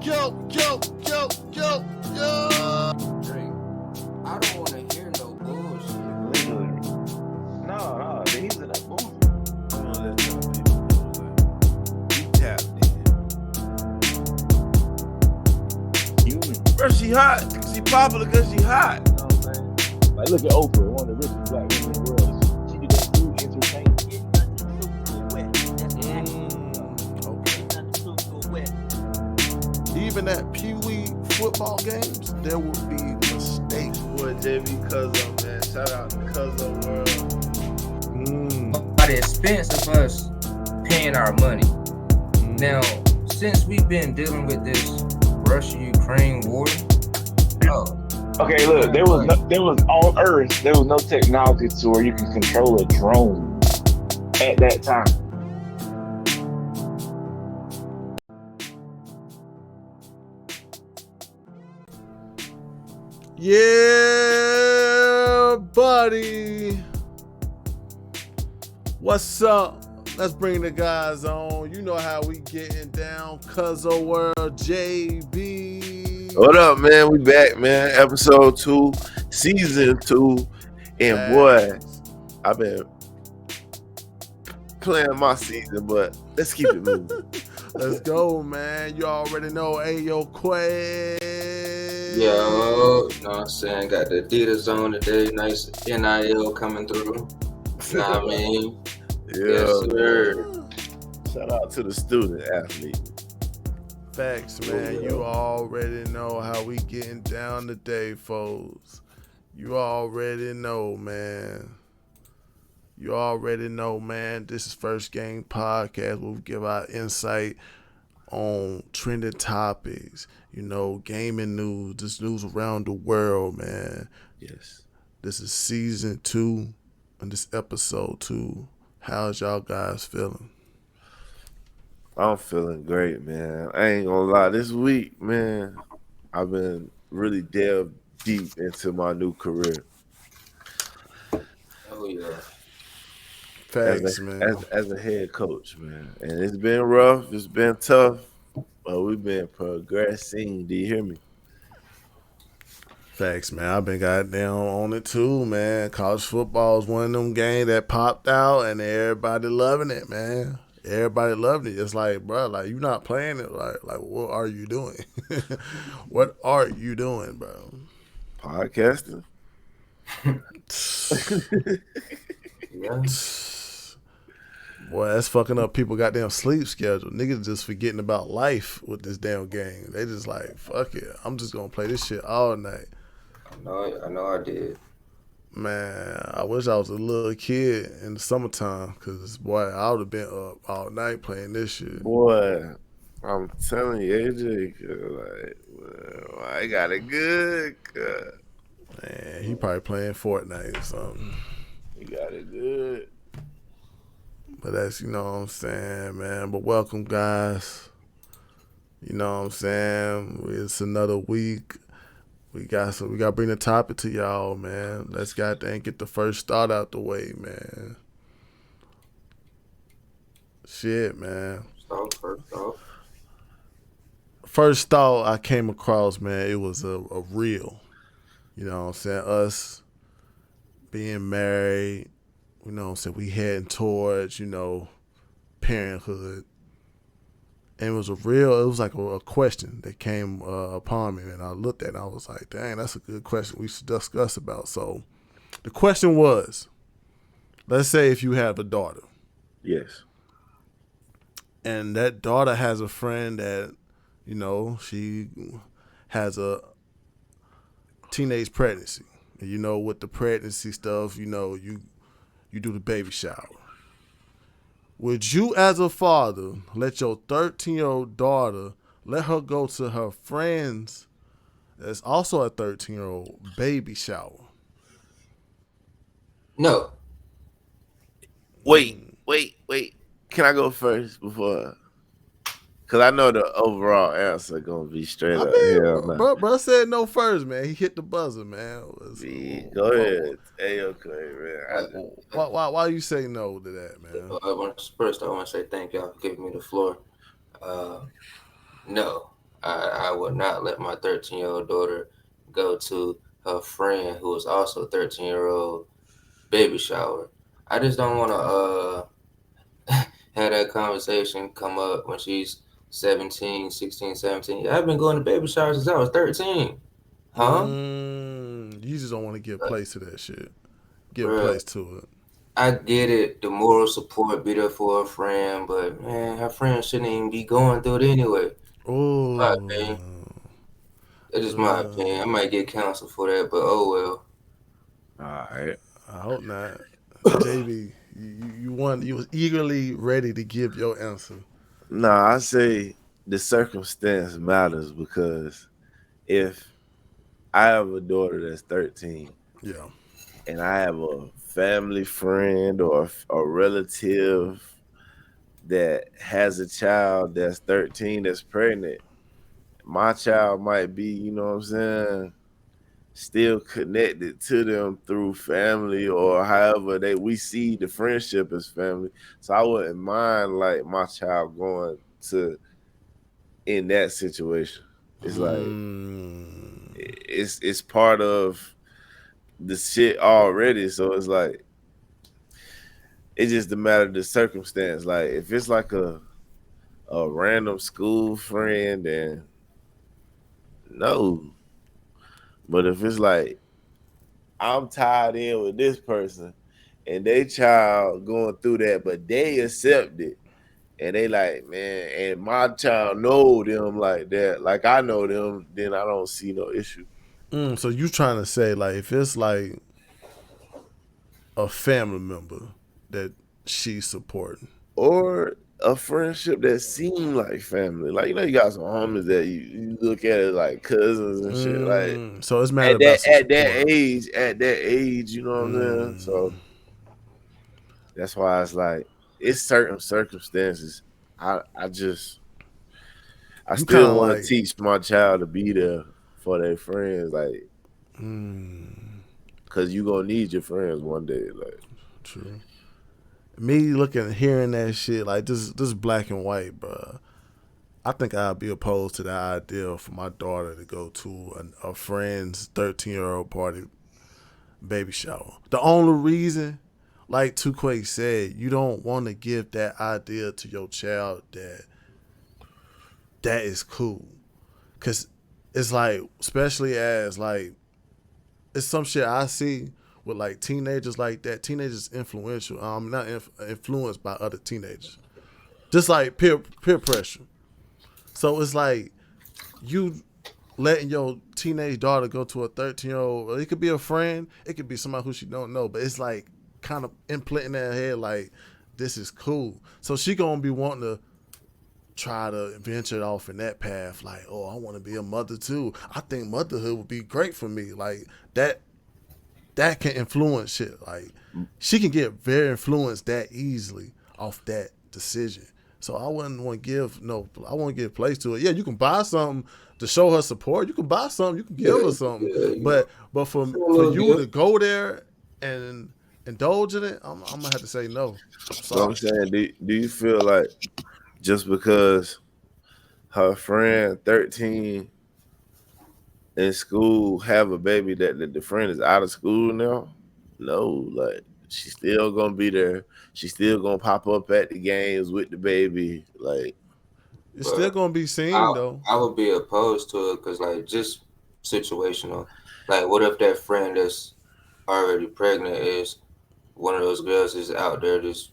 Yo. Drake, I don't want to hear no bullshit. Literally. No, he's in that movie. I'm gonna let some people know, like, he tapped in. Human. Bro, she hot. She popular because she hot. You know what I'm saying? Like, look at Oprah, one of the richest black women in the world. She did that through entertainment. Even at Pee Wee football games, there would be mistakes. Boy, JB Cuzzo, man. Shout out to Cuzzo World. By the expense of us paying our money. Now, since we've been dealing with this Russia-Ukraine war, Okay, look, there was on Earth, there was no technology to where you can control a drone at that time. Yeah, buddy. What's up? Let's bring the guys on. You know how we getting down. Cuzzo World, JB. What up, man? We back, man. Episode 2, season 2. And boy, I've been playing my season, but let's keep it moving. Let's go, man. You already know Ayo Quay. yo, you know what I'm saying? Got the Adidas on today. Nice NIL coming through. You know what I mean? Yeah, sir. Shout out to the student athlete. Facts, man. You already know how we getting down today, folks. You already know, man. You already know, man. This is First Game Podcast where we give our insight on trending topics, you know, gaming news, this news around the world, man. Yes. This is season 2 and this episode 2. How's y'all guys feeling? I'm feeling great, man. I ain't gonna lie. This week, man, I've been really delved deep into my new career. Oh, yeah. Facts, man. As a head coach, man. And it's been rough. It's been tough. But we've been progressing. Do you hear me? Facts, man. I've been goddamn on it too, man. College football is one of them games that popped out and everybody loving it, man. Everybody loving it. It's like, bro, like you not playing it. Like what are you doing? What are you doing, bro? Podcasting. Yeah. Boy, that's fucking up people goddamn sleep schedule. Niggas just forgetting about life with this damn game. They just like, fuck it. I'm just gonna play this shit all night. I know I did. Man, I wish I was a little kid in the summertime, cause boy, I would have been up all night playing this shit. Boy, I'm telling you, AJ, like, well, I got it good. Man, he probably playing Fortnite or something. You got it good. But that's, you know what I'm saying, man. But welcome, guys. You know what I'm saying? It's another week. We got to bring the topic to y'all, man. Let's goddamn get the first thought out the way, man. Shit, man. First thought I came across, man, it was a reel. You know what I'm saying? Us being married, you know what I'm saying? We heading towards, you know, parenthood. And it was like a question that came upon me, and I looked at it and I was like, dang, that's a good question we should discuss about. So the question was, let's say if you have a daughter. Yes. And that daughter has a friend that, you know, she has a teenage pregnancy. And you know, with the pregnancy stuff, you know, you do the baby shower. Would you, as a father, let your 13-year-old daughter, let her go to her friend's, that's also a 13-year-old, baby shower? No. Wait. Can I go first before? Because I know the overall answer going to be straight up. Bro said no first, man. He hit the buzzer, man. Go ahead. Hey, okay, man. Why you say no to that, man? First, I want to say thank y'all for giving me the floor. No. I would not let my 13-year-old daughter go to her friend who is also 13-year-old baby shower. I just don't want to have that conversation come up when she's 17, 16, 17. I've been going to baby showers since I was 13. Huh? You just don't want to give place to that shit. Give Bruh, place to it. I get it. The moral support be there for a friend, but man, her friend shouldn't even be going through it anyway. My Oh, opinion. That's just my opinion. I might get canceled for that, but oh well. All right. I hope not. JB, you was eagerly ready to give your answer. Nah, I say the circumstance matters because if I have a daughter that's 13 Yeah. and I have a family friend or a relative that has a child that's 13 that's pregnant, my child might be, you know what I'm saying, still connected to them through family or however we see the friendship as family. So I wouldn't mind like my child going to in that situation. It's like it's part of the shit already. So it's like it's just a matter of the circumstance. Like if it's like a random school friend, then no. But if it's like I'm tied in with this person and they child going through that, but they accept it. And they like, man, and my child know them like that, like I know them, then I don't see no issue. So you trying to say like if it's like a family member that she's supporting? Or a friendship that seem like family. Like, you know, you got some homies that you look at it like cousins and shit. Like So it's matter about some at support. that age, you know what I'm saying? So that's why it's like it's certain circumstances. I You kind still of want to like teach my child to be there for their friends, like, cause you gonna need your friends one day, like. true. Me looking hearing that shit like this black and white, bro. I think I'd be opposed to the idea for my daughter to go to a friend's 13-year-old party baby shower. The only reason, like Tuquay said, you don't want to give that idea to your child that is cool. Cause it's like, especially as like, it's some shit I see with like teenagers like that. Teenagers influential. Not influenced by other teenagers. Just like peer pressure. So it's like you letting your teenage daughter go to a 13-year-old. It could be a friend. It could be somebody who she don't know. But it's like kind of implanting in her head like this is cool. So she gonna be wanting to try to venture off in that path. Like, oh, I want to be a mother too. I think motherhood would be great for me. Like that can influence shit. Like she can get very influenced that easily off that decision. So I wouldn't want to give I want to give place to it. Yeah, you can buy something to show her support. You can buy something. You can give her something. But for you to go there and indulge in it, I'm gonna have to say no. I'm So sorry. I'm saying, do you feel like just because her friend 13 in school have a baby that the friend is out of school now? No, like she's still gonna be there. She's still gonna pop up at the games with the baby. Like, It's still But gonna be seen though. I would be opposed to it because like just situational. Like what if that friend that's already pregnant is one of those girls is out there just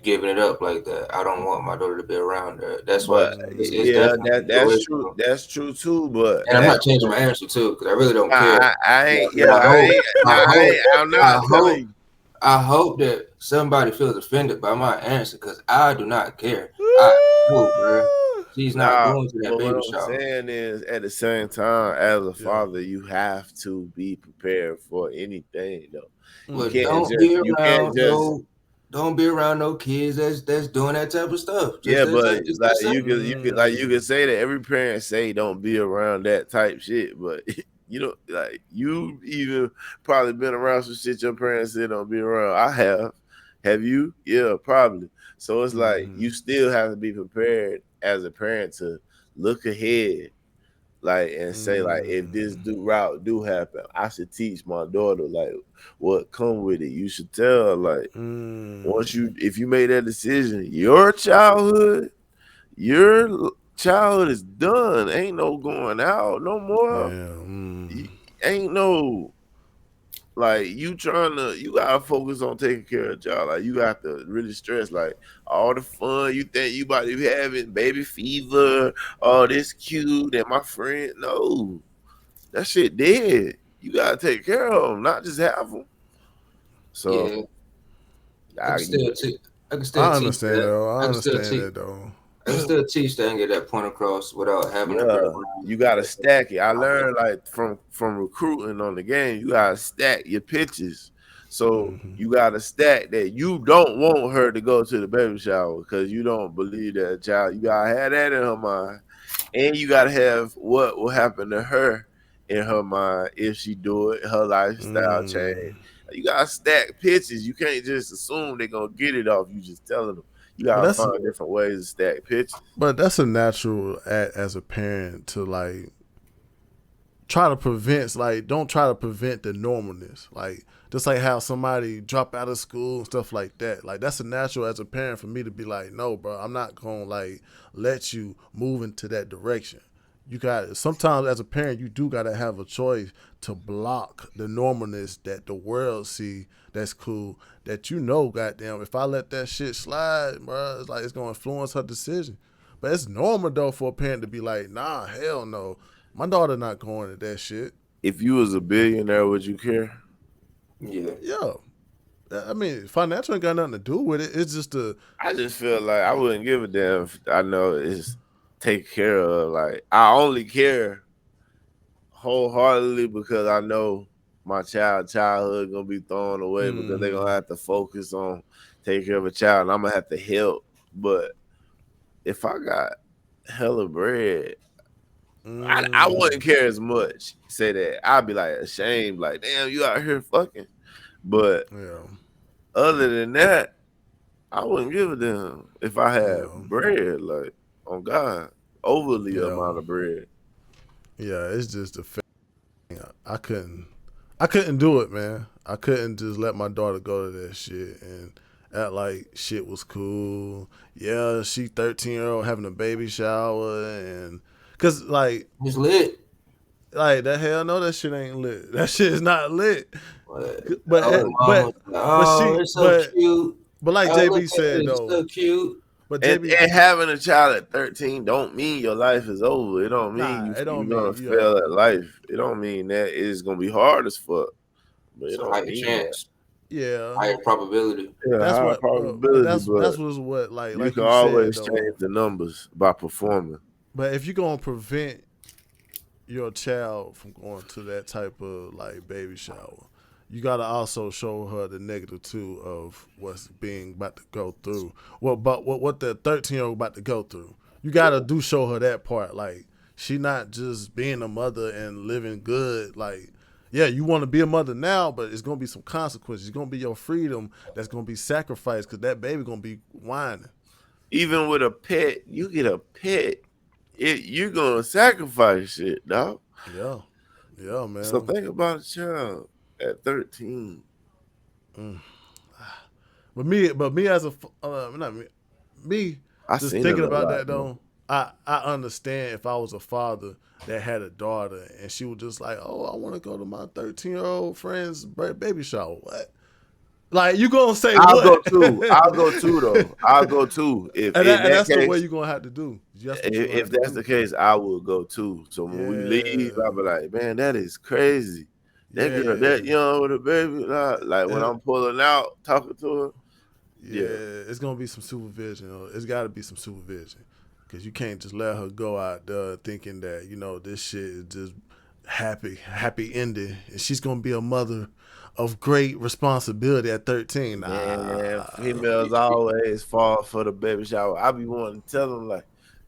giving it up like that? I don't want my daughter to be around her. That's why but it's yeah, definitely that's true. situational. That's true too. But And I'm not changing my answer too because I really don't care. I ain't. But Yeah, I ain't. I'm I not telling hope, you. I hope that somebody feels offended by my answer because I do not care. I know, bro. She's not Nah, going to that but what baby I'm shower. saying is, at the same time, as a Yeah. father, you have to be prepared for anything. Though Well, you can't just don't be around no kids that's doing that type of stuff. yeah. But Just like that simple. you could say that every parent say don't be around that type shit, but you know, like you even probably been around some shit your parents said don't be around. I have. Have you? Yeah, probably. So it's like you still have to be prepared as a parent to look ahead, like, and say like, if this route do happen, I should teach my daughter like what come with it. You should tell her like, if you made that decision, your childhood is done. Ain't no going out no more. Ain't no like you gotta focus on taking care of y'all. Like you got to really stress like all the fun you think you about to be having, baby fever, all this cute and my friend. No, that shit dead. You gotta take care of them, not just have them. So yeah. I understand though. I understand that though. I can still teach that and get that point across without having you gotta stack it. I learned like from recruiting on the game, you gotta stack your pitches. So you gotta stack that you don't want her to go to the baby shower because you don't believe that child. You gotta have that in her mind. And you gotta have what will happen to her in her mind if she do it, her lifestyle change. You gotta stack pitches. You can't just assume they're gonna get it off you just telling them. You gotta find different ways to stack pitches. But that's a natural as a parent to like try to prevent, like don't try to prevent the normalness. Like just like how somebody drop out of school and stuff like that. Like that's a natural as a parent for me to be like, no, bro, I'm not gonna like let you move into that direction. You got sometimes as a parent you do gotta have a choice to block the normalness that the world see that's cool, that goddamn, if I let that shit slide, bro, it's like it's gonna influence her decision. But it's normal though for a parent to be like, nah, hell no, my daughter not going to that shit. If you was a billionaire, would you care? Yeah. I mean, financial ain't got nothing to do with it. It's just I just feel like I wouldn't give a damn if I know it's take care of. Like I only care wholeheartedly because I know my childhood gonna be thrown away because they're gonna have to focus on taking care of a child and I'm gonna have to help. But if I got hella bread, I wouldn't care as much. Say that I'd be like ashamed, like damn, you out here fucking. But other than that, I wouldn't give a damn if I had bread, like on God, overly amount of bread. Yeah, it's just a thing. I couldn't do it, man. I couldn't just let my daughter go to that shit and act like shit was cool. Yeah, she 13-year-old having a baby shower and cause like it's lit. Like that hell no, that shit ain't lit. That shit is not lit. But cute. But like JB said though, so cute. But JB, and having a child at 13 don't mean your life is over. It don't mean you're gonna fail at life. It don't mean that it's gonna be hard as fuck. But it don't mean chance. Yeah, higher probability. Yeah, that's what probability. That's what like you can you always said, change the numbers by performing. But if you're gonna prevent your child from going to that type of like baby shower, you gotta also show her the negative too of what's being about to go through. What the 13-year-old about to go through. You gotta show her that part. Like she not just being a mother and living good. Like yeah, you want to be a mother now, but it's gonna be some consequences. It's gonna be your freedom that's gonna be sacrificed because that baby gonna be whining. Even with a pet, you get a pet, you're gonna sacrifice shit, dog. Yeah, man. So think about a child at 13. But me as a just thinking about that though. I understand if I was a father that had a daughter and she was just like, oh, I want to go to my 13-year-old friend's baby shower. What? Like you gonna say I'll what? I'll go too though. I'll go too. If that's the way you're gonna have to do. If that's the case, I will go too. So when we leave, I'll be like, man, that is crazy. That girl that young with a baby, like when I'm pulling out, talking to her. Yeah, it's gonna be some supervision. It's got to be some supervision because you can't just let her go out there thinking that this shit is just happy ending, and she's gonna be a mother of great responsibility at 13. Females always fall for the baby shower. I be wanting to tell them like,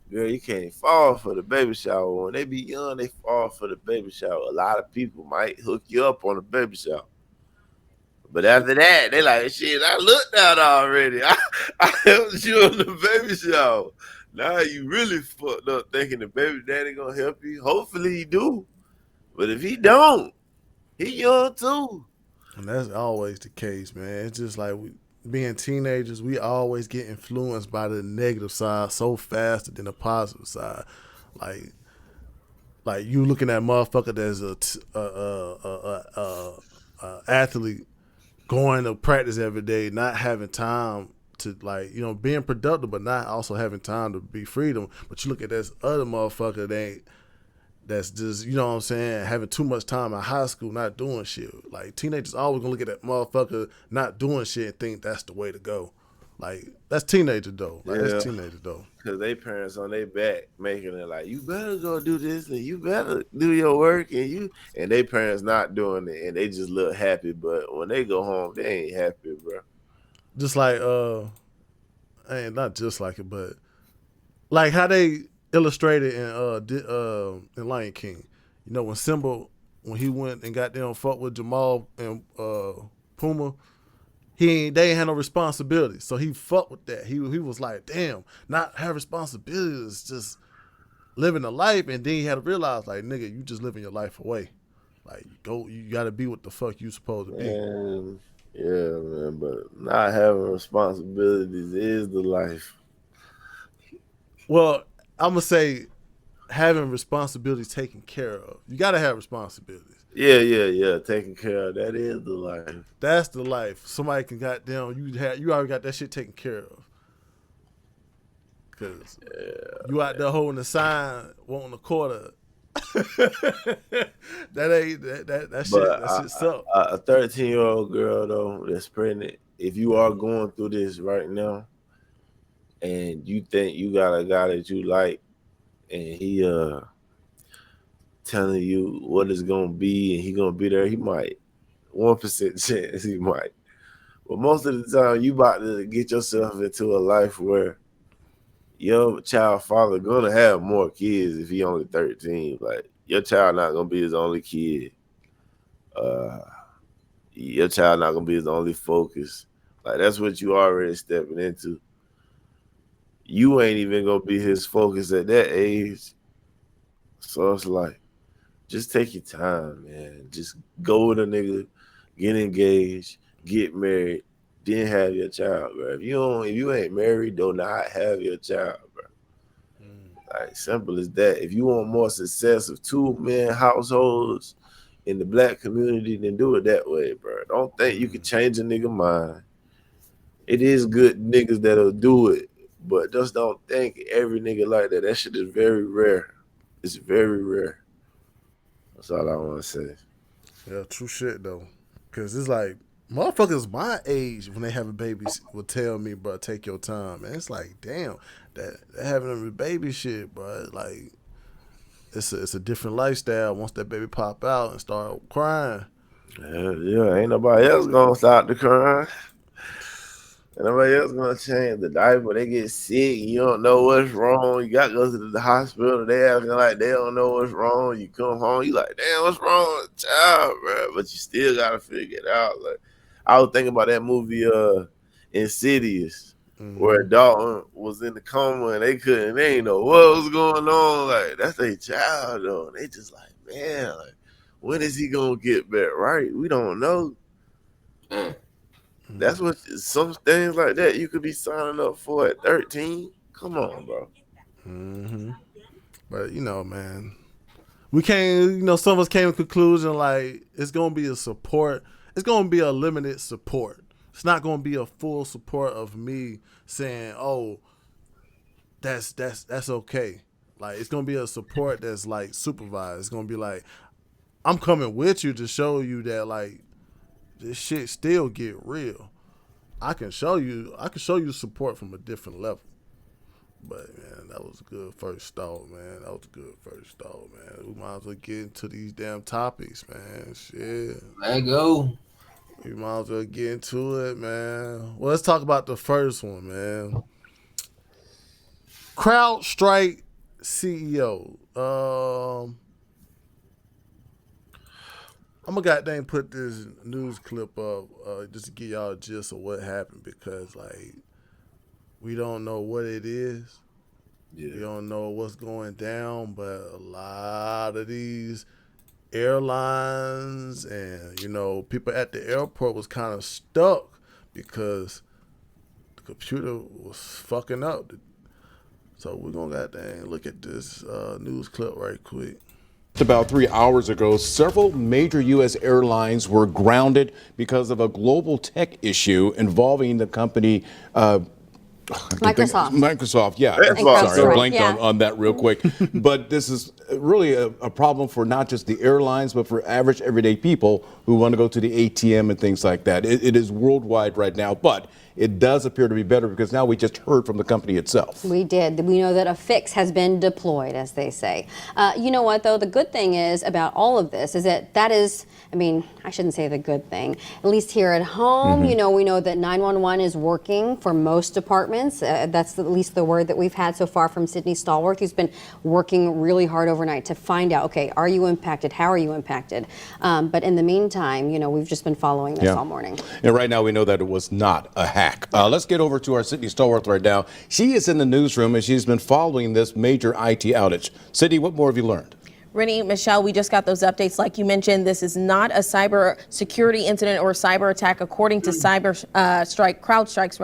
girl, you can't fall for the baby shower. When they be young, they fall for the baby shower. A lot of people might hook you up on the baby shower. But after that, they like, shit, I looked out already. I helped you on the baby shower. Now you really fucked up thinking the baby daddy gonna help you. Hopefully he do. But if he don't, he young too. And that's always the case, man. It's just like being teenagers, we always get influenced by the negative side so faster than the positive side. Like, like you looking at motherfucker that's a athlete going to practice every day, not having time to like, you know, being productive, but not also having time to be freedom. But you look at this other motherfucker that's just, you know what I'm saying, having too much time in high school, not doing shit. Like teenagers always gonna look at that motherfucker not doing shit and think that's the way to go. Like that's teenager though. Like that's teenager though. Cause they parents on their back making it like, you better go do this and you better do your work and they parents not doing it and they just look happy, but when they go home they ain't happy, bro. Just like not just like it, but like how they illustrated in Lion King. You know, when Simba, when he went and got them fucked with Jamal and Puma, they ain't had no responsibility. So he fucked with that. He was like, damn, not have responsibilities, just living a life. And then he had to realize, like, nigga, you just living your life away. Like, you gotta be what the fuck you supposed to be. Man, yeah, man, but not having responsibilities is the life. Well, I'm gonna say having responsibilities taken care of. You gotta have responsibilities. Yeah. Taking care of that is the life. That's the life. Somebody can goddamn you already got that shit taken care of. Cause you out there holding a sign, wanting a quarter. that ain't that shit. That shit suck. A 13-year-old girl though that's pregnant. If you are going through this right now, and you think you got a guy that you like, and he telling you what it's gonna be, and he gonna be there, he might 1% chance he might. But most of the time, you about to get yourself into a life where your child father gonna have more kids if he only 13. Like your child not gonna be his only kid. Your child not gonna be his only focus. Like that's what you already stepping into. You ain't even gonna be his focus at that age. So it's like, just take your time, man. Just go with a nigga, get engaged, get married, then have your child, bro. If you ain't married, do not have your child, bro. Like simple as that. If you want more success of 2-man households in the black community, then do it that way, bro. Don't think you can change a nigga mind. It is good niggas that'll do it, but just don't think every nigga like that. That shit is very rare. It's very rare. That's all I want to say. Yeah, true shit though. Cause it's like motherfuckers my age when they have a baby will tell me, bro, take your time. And it's like, damn, that having a baby shit, bro. Like it's a different lifestyle. Once that baby pop out and start crying. Yeah, ain't nobody else gonna stop the crying. And nobody else gonna change the diaper. They get sick. You don't know what's wrong. You got to go to the hospital. They acting like they don't know what's wrong. You come home. You like, damn, what's wrong with the child, bro? But you still gotta figure it out. Like I was thinking about that movie, Insidious, where Dalton was in the coma and they ain't know what was going on. Like that's their child though. They just like, man, like when is he gonna get back right? We don't know. That's what some things like that you could be signing up for at 13. Come on, bro. Mm-hmm. But you know, man, we can't. You know, some of us came to the conclusion like it's gonna be a support. It's gonna be a limited support. It's not gonna be a full support of me saying, "Oh, that's okay." Like it's gonna be a support that's like supervised. It's gonna be like, I'm coming with you to show you that like this shit still get real. I can show you support from a different level. But man, that was a good first thought, man. We might as well get into these damn topics, man. Shit. Let go. We might as well get into it, man. Well, let's talk about the first one, man. CrowdStrike CEO. I'm gonna goddamn put this news clip up just to give y'all a gist of what happened because like we don't know what it is. We Yeah. don't know what's going down, but a lot of these airlines and people at the airport was kind of stuck because the computer was fucking up. So we're gonna goddamn look at this news clip right quick. About 3 hours ago, several major U.S. airlines were grounded because of a global tech issue involving the company Microsoft, yeah. Sorry, I blanked on that real quick. But this is really a problem for not just the airlines, but for average everyday people who want to go to the ATM and things like that. It is worldwide right now, but it does appear to be better because now we just heard from the company itself. We did. We know that a fix has been deployed, as they say. You know what, though? The good thing is about all of this is that is, I mean, I shouldn't say the good thing. At least here at home, we know that 911 is working for most departments. That's at least the word that we've had so far from Sydney Stallworth, who's been working really hard overnight to find out, okay, are you impacted? How are you impacted? But in the meantime, we've just been following this all morning. And right now we know that it was not a hack. Let's get over to our Sydney Stallworth right now. She is in the newsroom and she's been following this major IT outage. Sydney, what more have you learned? Rennie, Michelle, we just got those updates. Like you mentioned, this is not a cyber security incident or cyber attack, according to CrowdStrike's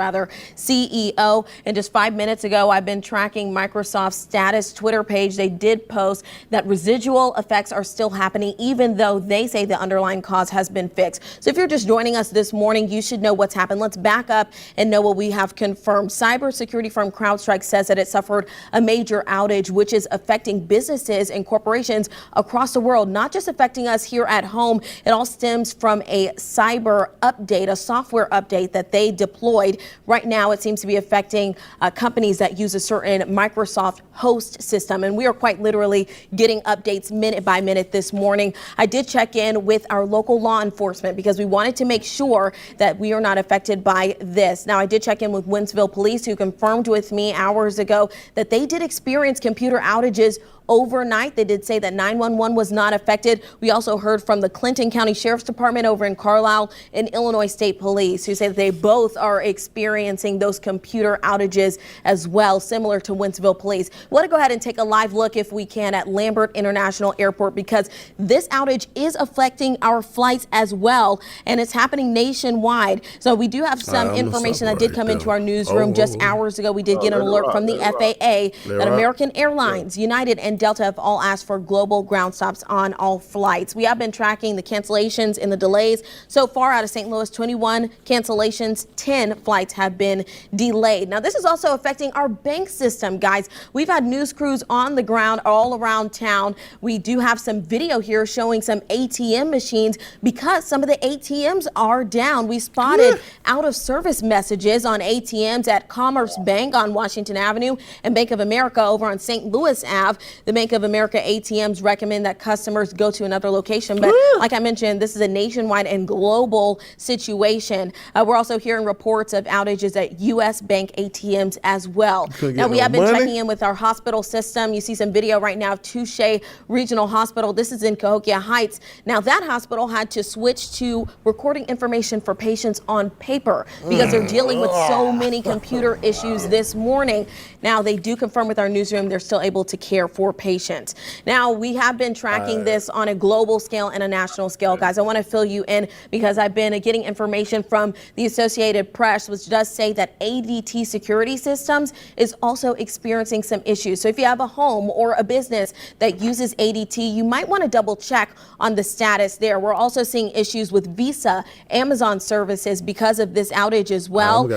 CEO. And just 5 minutes ago, I've been tracking Microsoft's status Twitter page. They did post that residual effects are still happening, even though they say the underlying cause has been fixed. So if you're just joining us this morning, you should know what's happened. Let's back up and know what we have confirmed. Cybersecurity firm CrowdStrike says that it suffered a major outage, which is affecting businesses and corporations across the world, not just affecting us here at home. It all stems from a cyber update, a software update that they deployed. Right now, it seems to be affecting companies that use a certain Microsoft host system. And we are quite literally getting updates minute by minute this morning. I did check in with our local law enforcement because we wanted to make sure that we are not affected by this. Now, I did check in with Wentzville Police, who confirmed with me hours ago that they did experience computer outages overnight. They did say that 911 was not affected. We also heard from the Clinton County Sheriff's Department over in Carlisle and Illinois State Police, who say that they both are experiencing those computer outages as well, similar to Wentzville Police. We want to go ahead and take a live look, if we can, at Lambert International Airport, because this outage is affecting our flights as well, and it's happening nationwide. So we do have some information that did come into our newsroom just hours ago. We did get an alert from the FAA that American Airlines, United, and Delta have all asked for global ground stops on all flights. We have been tracking the cancellations and the delays. So far out of St. Louis, 21 cancellations, 10 flights have been delayed. Now, this is also affecting our bank system, guys. We've had news crews on the ground all around town. We do have some video here showing some ATM machines because some of the ATMs are down. We spotted out of service messages on ATMs at Commerce Bank on Washington Avenue and Bank of America over on St. Louis Ave. The Bank of America ATMs recommend that customers go to another location. But like I mentioned, this is a nationwide and global situation. We're also hearing reports of outages at U.S. Bank ATMs as well. Now, we have been checking in with our hospital system. You see some video right now of Touche Regional Hospital. This is in Cahokia Heights. Now, that hospital had to switch to recording information for patients on paper because they're dealing with so many computer issues this morning. Now, they do confirm with our newsroom they're still able to care for patients. Now, we have been tracking this on a global scale and a national scale, guys. I want to fill you in because I've been getting information from the Associated Press, which does say that ADT Security Systems is also experiencing some issues. So if you have a home or a business that uses ADT, you might want to double check on the status there. We're also seeing issues with Visa, Amazon services because of this outage as well.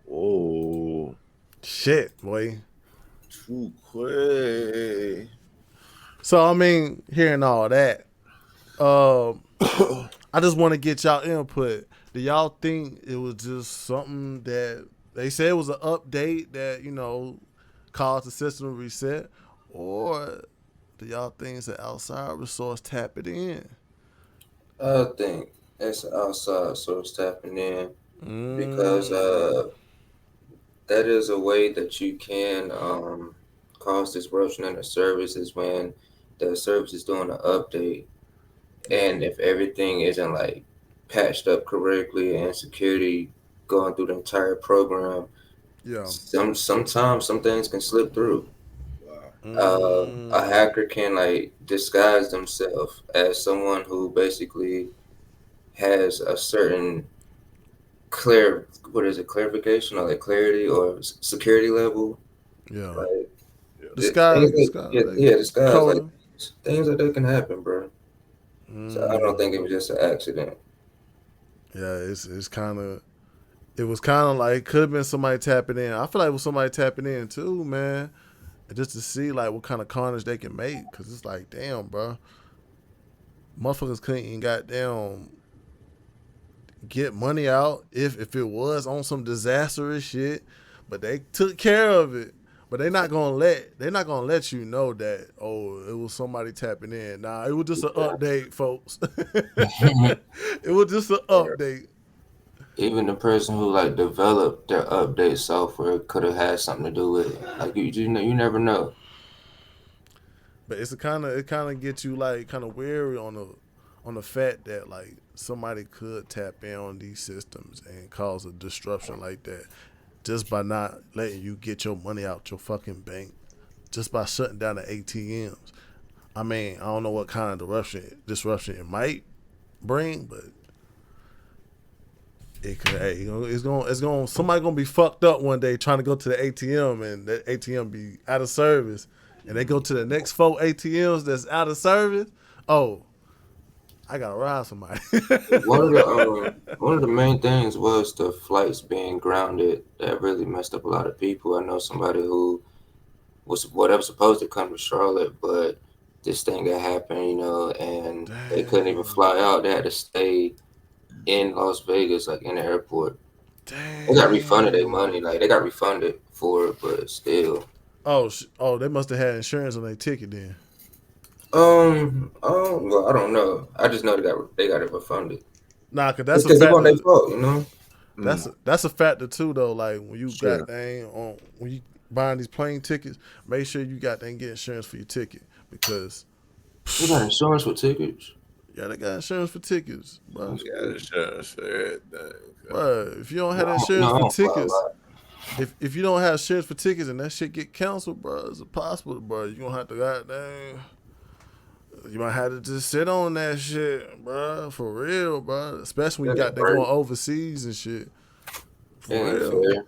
Oh, shit, boy. Too quick. So, I mean, hearing all that, I just want to get y'all input. Do y'all think it was just something that they said it was an update that, caused the system to reset? Or do y'all think it's an outside resource tapping in? I think it's an outside source tapping in because that is a way that you can cause disruption in the services when the service is doing an update. And if everything isn't like patched up correctly and security going through the entire program, Yeah. sometimes some things can slip through. Mm. A hacker can like disguise themselves as someone who basically has a certain clarification or like clarity or security level, Yeah. like Disguise. disguise, like Coding. things like that can happen, bro. So I don't think it was just an accident. Yeah, it's kind of. It was kind of like could have been somebody tapping in. I feel like it was somebody tapping in too, man, just to see like what kind of carnage they can make. Cause it's like, damn, bro, motherfuckers couldn't even goddamn get money out if it was on some disastrous shit, but they took care of it. But they're not gonna let you know that, oh, it was somebody tapping in. Nah, it was just an update, folks. It was just an update. Even the person who like developed their update software could have had something to do with it. Like you know, you never know. But it kind of gets you like kind of wary on the fact that like somebody could tap in on these systems and cause a disruption like that just by not letting you get your money out your fucking bank, just by shutting down the ATMs. I mean, I don't know what kind of disruption it might bring, but it could. Hey, somebody gonna be fucked up one day trying to go to the ATM and that ATM be out of service, and they go to the next 4 ATMs that's out of service. Oh, I gotta rob somebody. One of the main things was the flights being grounded. That really messed up a lot of people. I know somebody who was supposed to come to Charlotte, but this thing that happened, you know, and they couldn't even fly out. They had to stay in Las Vegas, like in the airport. Damn. They got refunded their money. Like they got refunded for it, but still. Oh, they must have had insurance on their ticket then. Well, I don't know. I just know they got it refunded. Nah, cause that's a because it factor. wasn't their fault, you know. That's a factor too, though. Like when you Sure. when you buying these plane tickets, make sure you get insurance for your ticket because You got insurance for tickets. yeah, they got insurance for tickets, bro. Yeah, insurance for everything. Bro, if you don't have insurance for tickets, if you don't have insurance for tickets and that shit get canceled, bro, it's impossible, bro. You gonna have to goddamn. You might have to just sit on that shit, bro, for real, bro. Especially when you got that going overseas and shit. For real.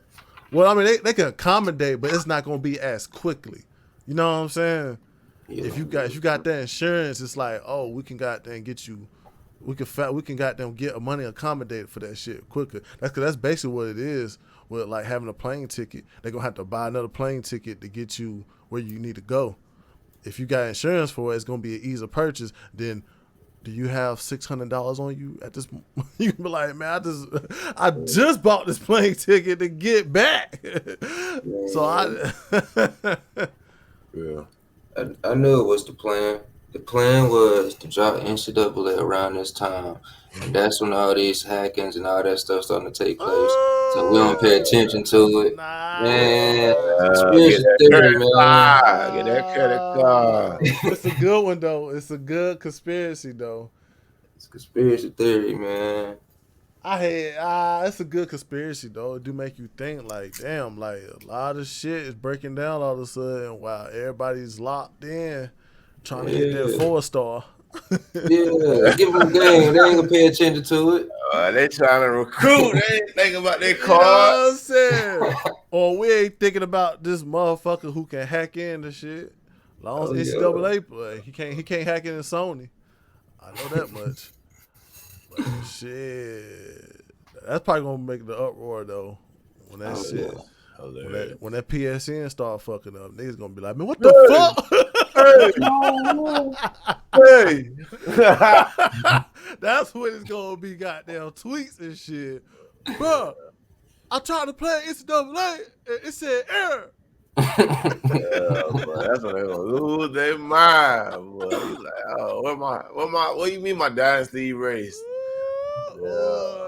Well, I mean, they can accommodate, but it's not gonna be as quickly. You know what I'm saying? Yeah. If you got that insurance, it's like, oh, we can goddamn get you. We can goddamn get money accommodated for that shit quicker. That's basically what it is with like having a plane ticket. They're gonna have to buy another plane ticket to get you where you need to go. If you got insurance for it, it's gonna be an easier purchase. Then, do you have $600 on you at this? You can be like, man, I just bought this plane ticket to get back. So Yeah. I knew it was the plan. The plan was to drop NCAA around this time. And that's when all these hackings and all that stuff starting to take place. So we don't pay attention to it. Man, conspiracy theory, man. Get that credit card. It's a good one, though. It's a good conspiracy, though. It's conspiracy theory, man. It's a good conspiracy, though. It do make you think, like, damn, like, a lot of shit is breaking down all of a sudden while everybody's locked in trying to get their 4-star. Yeah, give them a game. They ain't gonna pay attention to it. They trying to recruit. They ain't thinking about their card. You know what I'm saying? Or we ain't thinking about this motherfucker who can hack into shit. As long as NCAA play, he can't hack into Sony. I know that much. But shit, that's probably gonna make the uproar though when that when that PSN start fucking up. Niggas gonna be like, man, what the fuck? Hey. That's when it's gonna be goddamn tweets and shit, bro. I tried to play NCAA, it said error. Yeah, boy, that's when they gonna lose their mind, boy. He's like, oh, what you mean my dynasty erased?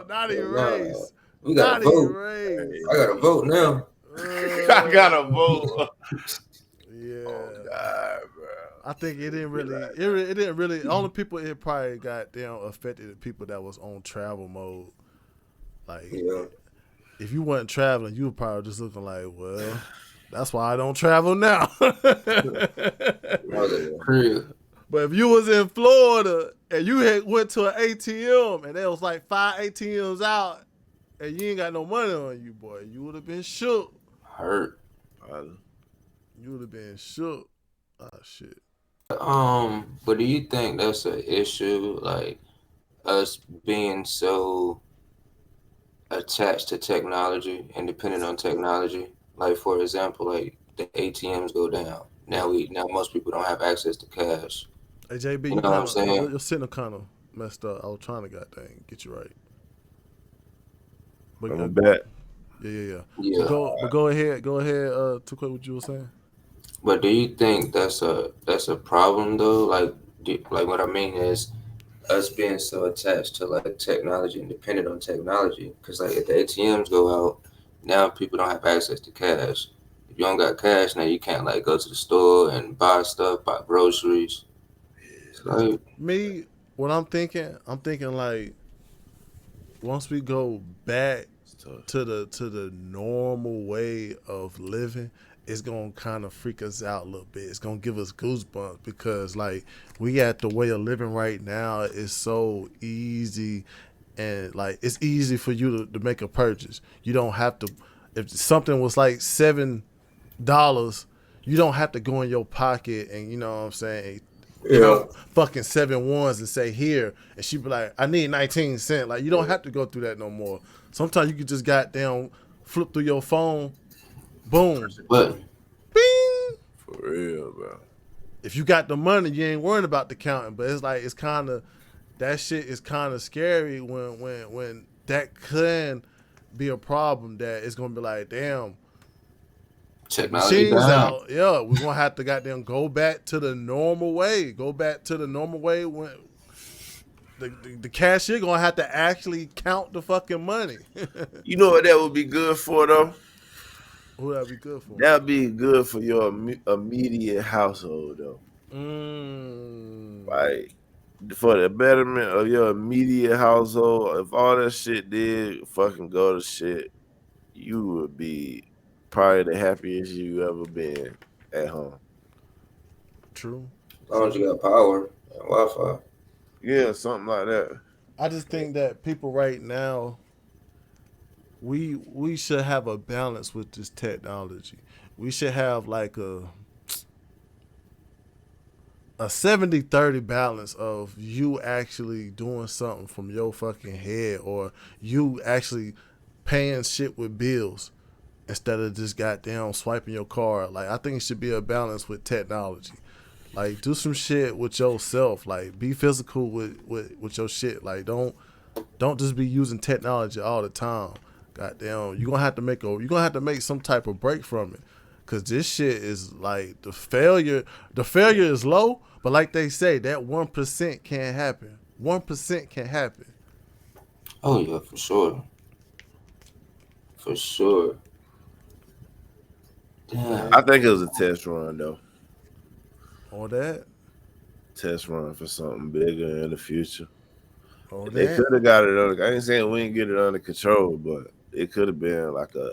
Not erased. We got a vote. I got a vote now. I got a vote. Yeah. Oh God, bro. I think it didn't really. It didn't really. Only people it probably got down affected the people that was on travel mode. Like, Yeah. if you wasn't traveling, you were probably just looking like, well, that's why I don't travel now. Crib. But if you was in Florida and you had went to an ATM and there was like 5 ATMs out and you ain't got no money on you, boy, you would have been shook. Hurt. You would have been shook. Oh shit. But do you think that's an issue, like us being so attached to technology and dependent on technology? Like, for example, like the ATMs go down. Now most people don't have access to cash. Hey JB, You know what I'm saying? your signal kind of messed up. I was trying to goddamn get you right. But I'm back. Yeah. Yeah. Go ahead. Too quick what you were saying. But do you think that's a problem though? Like what I mean is us being so attached to like technology and dependent on technology. Because like if the ATMs go out, now people don't have access to cash. If you don't got cash, now you can't like go to the store and buy stuff, buy groceries. So, Me, what I'm thinking like once we go back to the normal way of living, it's gonna kind of freak us out a little bit. It's gonna give us goosebumps because like we at the way of living right now is so easy, and like it's easy for you to make a purchase. You don't have to. If something was like $7, you don't have to go in your pocket and you know what I'm saying. You know, fucking 7 ones and say here, and she be like, I need 19 cents. Like you don't have to go through that no more. Sometimes you can just goddamn flip through your phone, boom, but bing. For real, bro. If you got the money, you ain't worrying about the counting. But it's like that shit is kind of scary when that can be a problem. That it's gonna be like, damn. technology Machines down. out. Yeah, we're gonna have to goddamn go back to the normal way. When the cashier gonna have to actually count the fucking money. You know what that would be good for though? Who that be good for? That would be good for your immediate household though. Like for the betterment of your immediate household, if all that shit did fucking go to shit, you would be probably the happiest you ever been at home. True. As long as you got power and Wi-Fi. Yeah, something like that. I just think that people right now, we should have a balance with this technology. We should have like a 70-30 balance of you actually doing something from your fucking head or you actually paying shit with bills instead of just goddamn swiping your card. Like I think it should be a balance with technology. Like do some shit with yourself. Like be physical with your shit. Like don't just be using technology all the time. Goddamn, you're gonna have to make some type of break from it. Cause this shit is like the failure is low, but like they say, that 1% can't happen. 1% can happen. Oh yeah, for sure. For sure. Damn. I think it was a test run though. Or that. Test run for something bigger in the future. Or They that. could have got it under. I ain't saying we ain't get it under control, but it could have been like a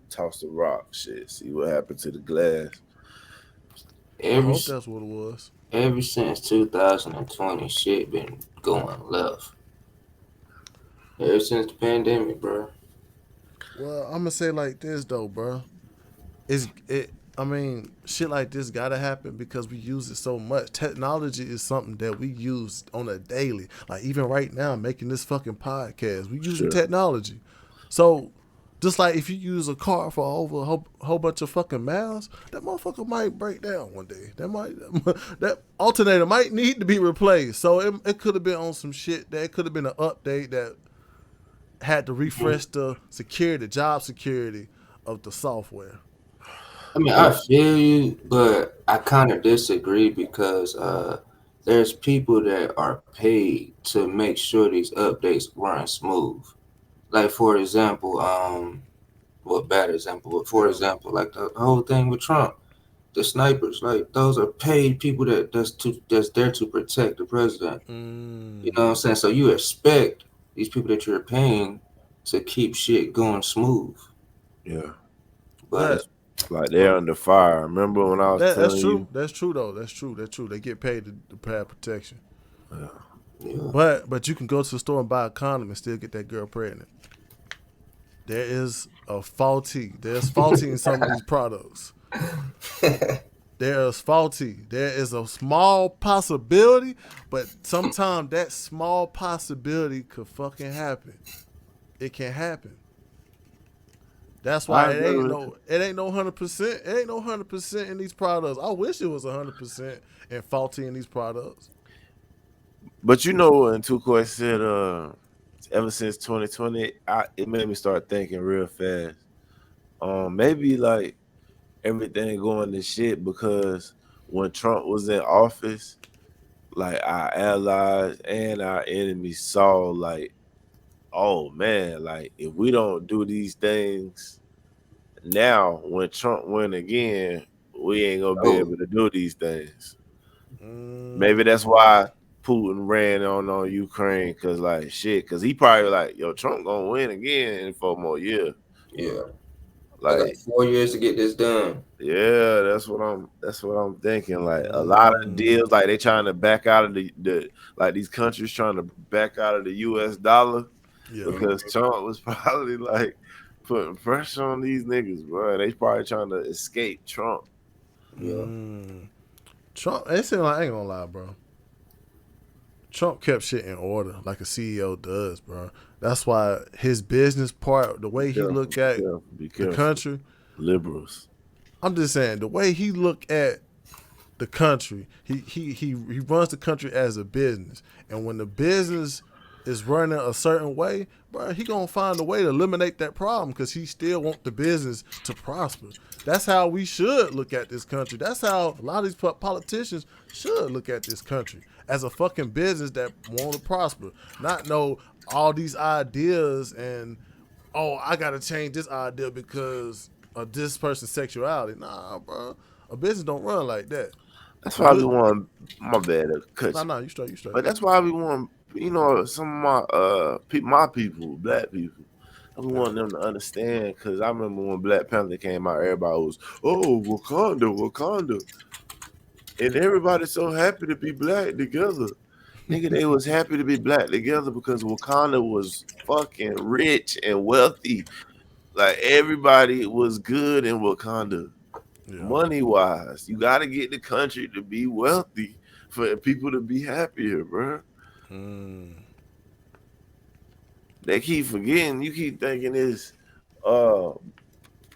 toss the rock shit. See what happened to the glass. I Ever, hope that's what it was. ever since 2020, shit been going left. Ever since the pandemic, bro. Well, I'm gonna say like this though, bro. I mean, shit like this gotta happen because we use it so much. Technology is something that we use on a daily. Like even right now, making this fucking podcast, we using technology. So, just like if you use a car for over a whole bunch of fucking miles, that motherfucker might break down one day. That alternator might need to be replaced. So it could have been on some shit. That could have been an update that had to refresh the job security of the software. I mean, I feel you, but I kind of disagree because there's people that are paid to make sure these updates run smooth. Like for example, bad example, but for example, like the whole thing with Trump, the snipers, like those are paid people that's there to protect the president. You know what I'm saying? So you expect these people that you're paying to keep shit going smooth. Yeah. But Like they're under fire. Remember when I was That's telling true. you? That's true though. That's true. That's true. They get paid to provide protection. yeah. But you can go to the store and buy a condom and still get that girl pregnant. There's faulty in some of these products. There's faulty. There is a small possibility, but sometimes that small possibility could fucking happen. It can happen. That's why it ain't no 100%. It ain't no 100% in these products. I wish it was 100% and faulty in these products. But you know, when Tukoi said, ever since 2020, it made me start thinking real fast. Maybe like everything going to shit because when Trump was in office, like our allies and our enemies saw like, oh man, like if we don't do these things now, when Trump win again, we ain't gonna be able to do these things. Maybe that's why Putin ran on Ukraine, cause like shit, cause he probably like, yo, Trump gonna win again in 4 more years. Yeah. Like I got 4 years to get this done. Yeah, that's what I'm thinking. Like a lot of deals, like they trying to back out of the like these countries trying to back out of the US dollar because Trump was probably like putting pressure on these niggas, bro. They probably trying to escape Trump. Yeah. Trump, it seemed like I ain't gonna lie, bro. Trump kept shit in order like a CEO does, bro. That's why his business part, the way he look at the country, liberals. I'm just saying the way he look at the country, he runs the country as a business, and when the business is running a certain way, bro, he gonna find a way to eliminate that problem because he still want the business to prosper. That's how we should look at this country. That's how a lot of these politicians should look at this country, as a fucking business that want to prosper, not know all these ideas and I gotta change this idea because of this person's sexuality. Nah, bro, a business don't run like that. That's why we want. My bad, cut you. Nah, you straight. But that's why we want, some of my people, black people. We want them to understand, because I remember when Black Panther came out, everybody was, Wakanda. And everybody's so happy to be black together. Nigga, they was happy to be black together because Wakanda was fucking rich and wealthy. Like, everybody was good in Wakanda. Yeah. Money-wise. You got to get the country to be wealthy for people to be happier, bro. They keep forgetting. You keep thinking it's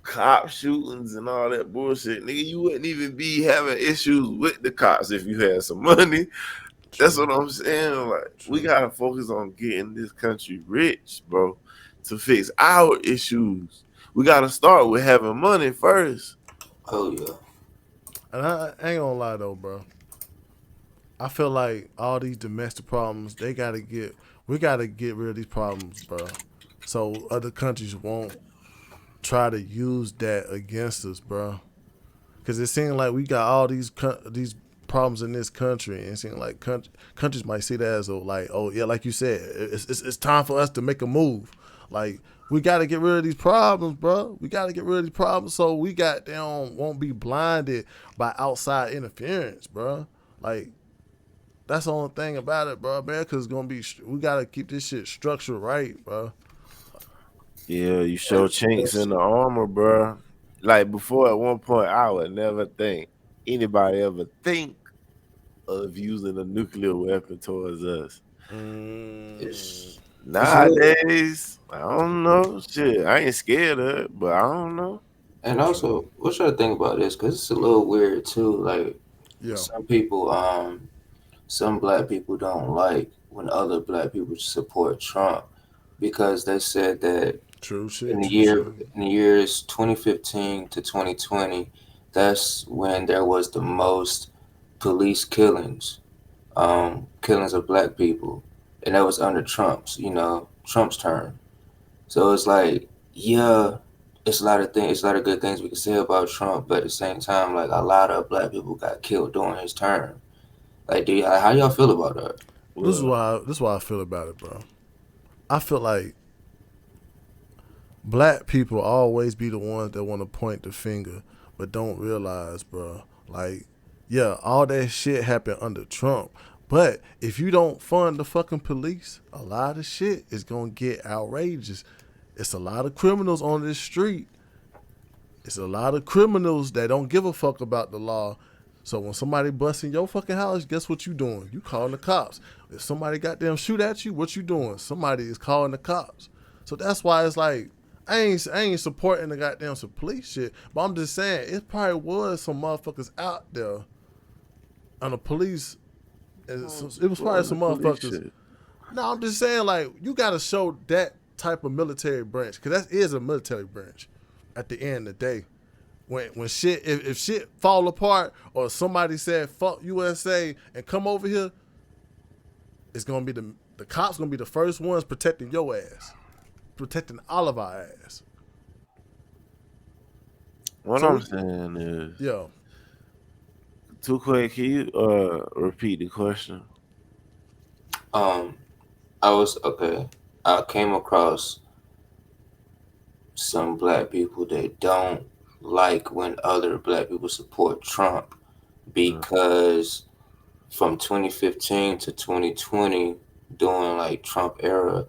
cop shootings and all that bullshit. Nigga, you wouldn't even be having issues with the cops if you had some money. That's what I'm saying. Like, we gotta focus on getting this country rich, bro, to fix our issues. We gotta start with having money first. Oh yeah. And I ain't gonna lie though, bro. I feel like all these domestic problems, we gotta get rid of these problems, bro. So other countries won't try to use that against us, bro. Because it seems like we got all these problems in this country, and it seems like countries might see that as like you said, it's time for us to make a move. Like, we got to get rid of these problems, bro. We got to get rid of these problems so we won't be blinded by outside interference, bro. Like, that's the only thing about it, bro. America's gonna be. We gotta keep this shit structured right, bro. Yeah, you show chinks in the armor, bro. Like, before, at one point, I would never think anybody ever think of using a nuclear weapon towards us. Nowadays, I don't know. Shit, I ain't scared of it, but I don't know. And also, what should I think about this? Because it's a little weird too. Like, some people, some black people don't like when other black people support Trump because they said that in the years 2015 to 2020, that's when there was the most police killings of black people, and that was under Trump's term. So it's like, yeah, it's a lot of things, it's a lot of good things we can say about Trump, but at the same time, like a lot of black people got killed during his term. Like, how y'all feel about that? This is why I feel about it, bro. I feel like black people always be the ones that want to point the finger, but don't realize, bro. Like, yeah, all that shit happened under Trump. But if you don't fund the fucking police, a lot of shit is gonna get outrageous. It's a lot of criminals on this street. It's a lot of criminals that don't give a fuck about the law. So when somebody busts in your fucking house, guess what you doing? You calling the cops. If somebody goddamn shoot at you, what you doing? Somebody is calling the cops. So that's why it's like, I ain't supporting the goddamn some police shit, but I'm just saying it probably was some motherfuckers out there on the police. It was probably some motherfuckers. No, I'm just saying, like, you gotta show that type of military branch, because that is a military branch at the end of the day. When shit, if shit fall apart or somebody said fuck USA and come over here, it's gonna be the cops gonna be the first ones protecting your ass, protecting all of our ass. What I'm saying is, yo, too quick. Can you repeat the question? I came across some black people that don't like when other black people support Trump because from 2015 to 2020, during like Trump era,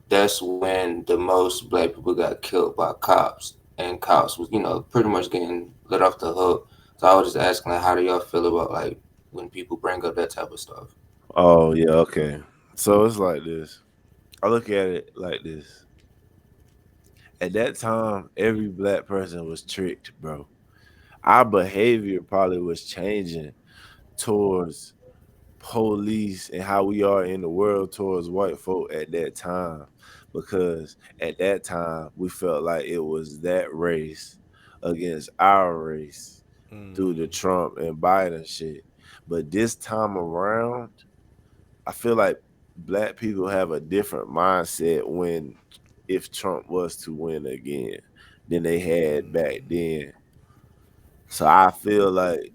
that's when the most black people got killed by cops, and cops was, pretty much getting let off the hook. So I was just asking, like, how do y'all feel about like when people bring up that type of stuff? Oh yeah, okay. So it's like this. I look at it like this. At that time, every black person was tricked, bro. Our behavior probably was changing towards police and how we are in the world towards white folk at that time, because at that time we felt like it was that race against our race through the Trump and Biden shit. But this time around, I feel like black people have a different mindset if Trump was to win again than they had back then. So I feel like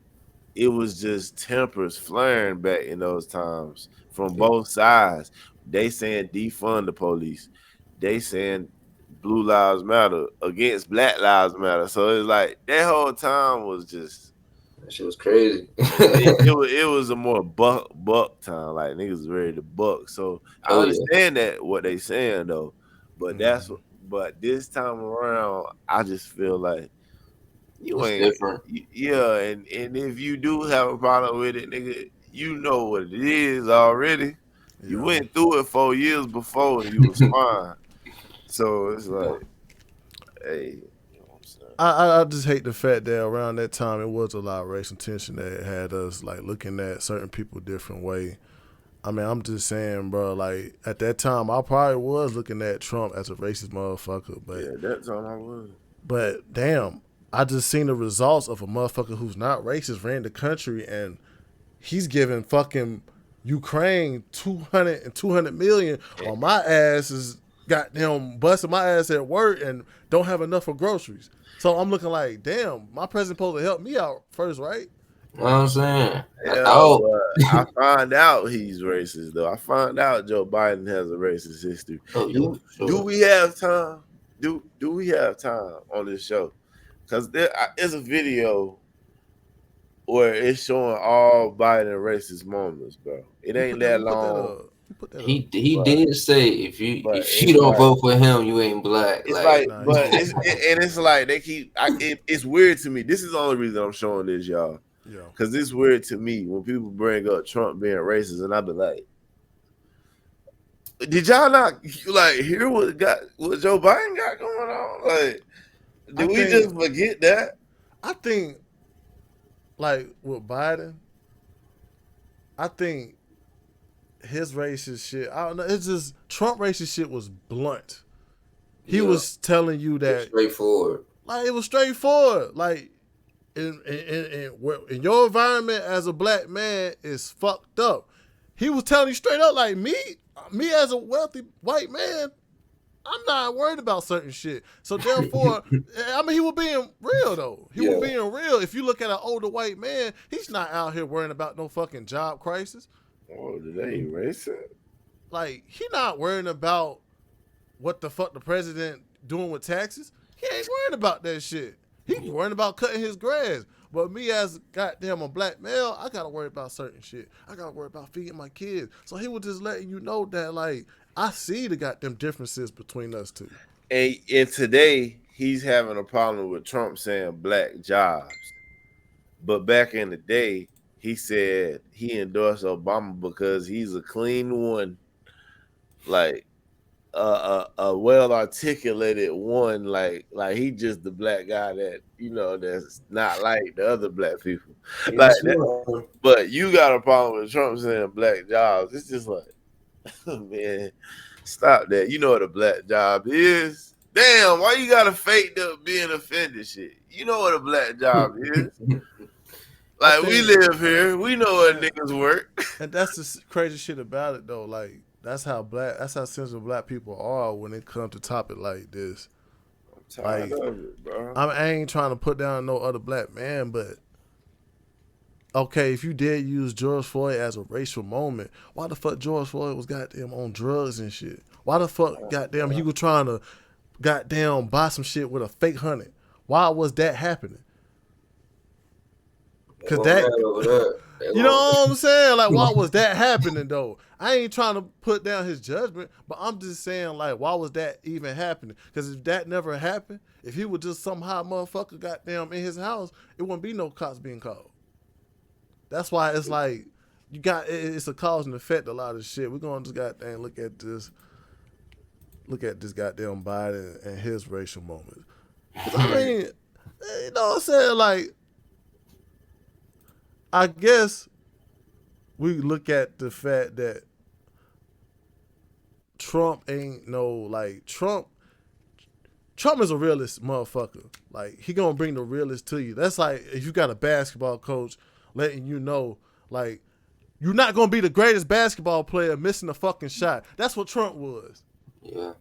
it was just tempers flaring back in those times from both sides. They saying defund the police. They saying Blue Lives Matter against Black Lives Matter. So it's like that whole time was just, that shit was crazy. it was a more buck time. Like niggas was ready to buck. So I understand that what they saying though, but but this time around, I just feel like you ain't different. Yeah, and if you do have a problem with it, nigga, you know what it is already. Yeah. You went through it 4 years before and you was fine. So it's like, hey, you know what I'm saying? I just hate the fact that around that time it was a lot of racial tension that had us like looking at certain people different way. I mean, I'm just saying, bro, like at that time I probably was looking at Trump as a racist motherfucker, but yeah, that time I was. But damn, I just seen the results of a motherfucker who's not racist ran the country, and he's giving fucking Ukraine 200 million while my ass is goddamn busting my ass at work and don't have enough for groceries. So I'm looking like, damn, my president supposed to help me out first, right? You know what I'm saying? Yeah, I find out he's racist though. I find out Joe Biden has a racist history. Do we have time? Do we have time on this show? Because there's a video where it's showing all Biden racist moments, bro. It ain't that long. He did say if you don't vote for him, you ain't black. It's it's like they keep. It's weird to me. This is the only reason I'm showing this, y'all. Yeah. Because it's weird to me when people bring up Trump being racist, and I be like, did y'all not like hear what Joe Biden got going on? Like, did we just forget that? I think, like with Biden, I think his racist shit, I don't know, it's just Trump racist shit was blunt. He was telling you that straightforward. Like it was straightforward. Like in your environment as a black man is fucked up. He was telling you straight up, like me as a wealthy white man, I'm not worried about certain shit. So therefore, I mean, he was being real though. He was being real. If you look at an older white man, he's not out here worrying about no fucking job crisis. Oh, did they erase it? Like, he not worrying about what the fuck the president doing with taxes. He ain't worried about that shit. He worrying about cutting his grass. But me as goddamn a black male, I gotta worry about certain shit. I gotta worry about feeding my kids. So he was just letting you know that, like, I see the goddamn differences between us two. And today, he's having a problem with Trump saying black jobs. But back in the day, he said he endorsed Obama because he's a clean one, like a well-articulated one, like he just the black guy that, you know, that's not like the other black people. Like that. But you got a problem with Trump saying black jobs. It's just like, man, stop that. You know what a black job is? Damn, why you gotta fake the being offended shit? You know what a black job is. Like, we live here. We know what niggas work. And that's the crazy shit about it though. Like, that's how sensitive black people are when it comes to topic like this. I'm tired of it, bro. I ain't trying to put down no other black man, but okay, if you did use George Floyd as a racial moment, why the fuck George Floyd was goddamn on drugs and shit? Why the fuck goddamn he was trying to goddamn buy some shit with a fake $100? Why was that happening? Cause you know what I'm saying? Like, why was that happening though? I ain't trying to put down his judgment, but I'm just saying, like, why was that even happening? Because if that never happened, if he was just somehow motherfucker goddamn in his house, it wouldn't be no cops being called. That's why it's like, it's a cause and effect, a lot of shit. We're gonna just goddamn look at this goddamn Biden and his racial moment. I mean, you know what I'm saying? Like, I guess we look at the fact that Trump ain't no, like, Trump is a realist motherfucker. Like, he gonna bring the realist to you. That's like if you got a basketball coach letting you know, like, you're not gonna be the greatest basketball player missing a fucking shot. That's what Trump was. Yeah.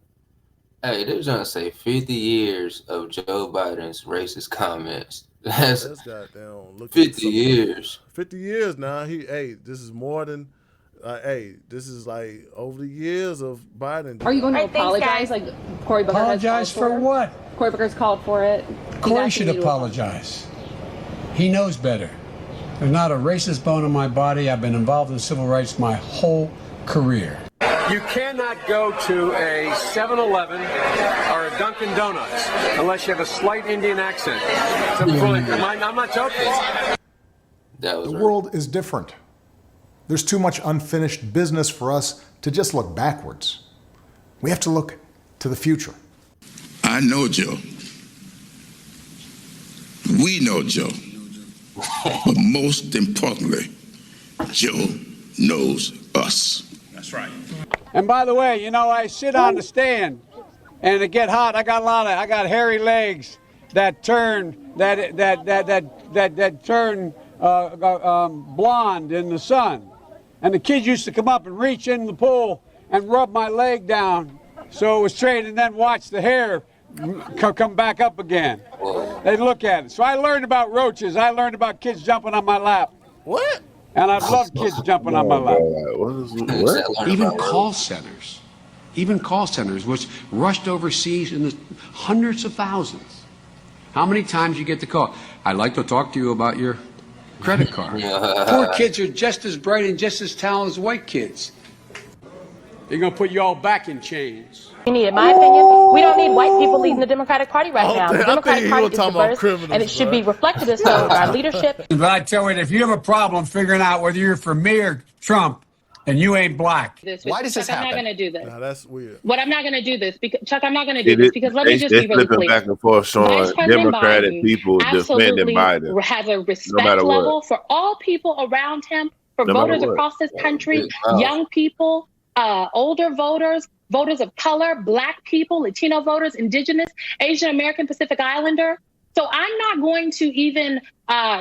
Hey, they're trying to say 50 years of Joe Biden's racist comments. That's goddamn. 50 years. 50 years now. This is more than. This is like over the years of Biden. Are you going to apologize, like Cory Booker apologize has called for what? Cory Booker's called for it. Cory should apologize. He knows better. There's not a racist bone in my body. I've been involved in civil rights my whole career. You cannot go to a 7-Eleven or a Dunkin' Donuts unless you have a slight Indian accent. I'm not joking. The world is different. There's too much unfinished business for us to just look backwards. We have to look to the future. I know Joe. We know Joe. But most importantly, Joe knows us. That's right. And by the way, you know, I sit on the stand and it get hot. I got hairy legs that turn blonde in the sun. And the kids used to come up and reach in the pool and rub my leg down so it was straight, and then watch the hair come back up again. They'd look at it. So I learned about roaches. I learned about kids jumping on my lap. What? And I love kids jumping on my lap. What? Even call centers, which rushed overseas in the hundreds of thousands. How many times you get the call? I'd like to talk to you about your credit card. Poor kids are just as bright and just as talented as white kids. They're going to put you all back in chains. You need, in my opinion, we don't need white people leading the Democratic Party right now. The Democratic Party is diverse, and it should be reflected as so in our leadership. But I tell you, if you have a problem figuring out whether you're for me or Trump, and you ain't black. Why does this happen? I'm not going to do this. Nah, that's weird. What I'm not going to do this, because Chuck, I'm not going to do this because let me just be really clear. Back and forth showing Democratic people defending Biden. Has a respect level for all people around him, for voters across this country, young people, older voters, voters of color, black people, Latino voters, indigenous, Asian American, Pacific Islander. So I'm not going to even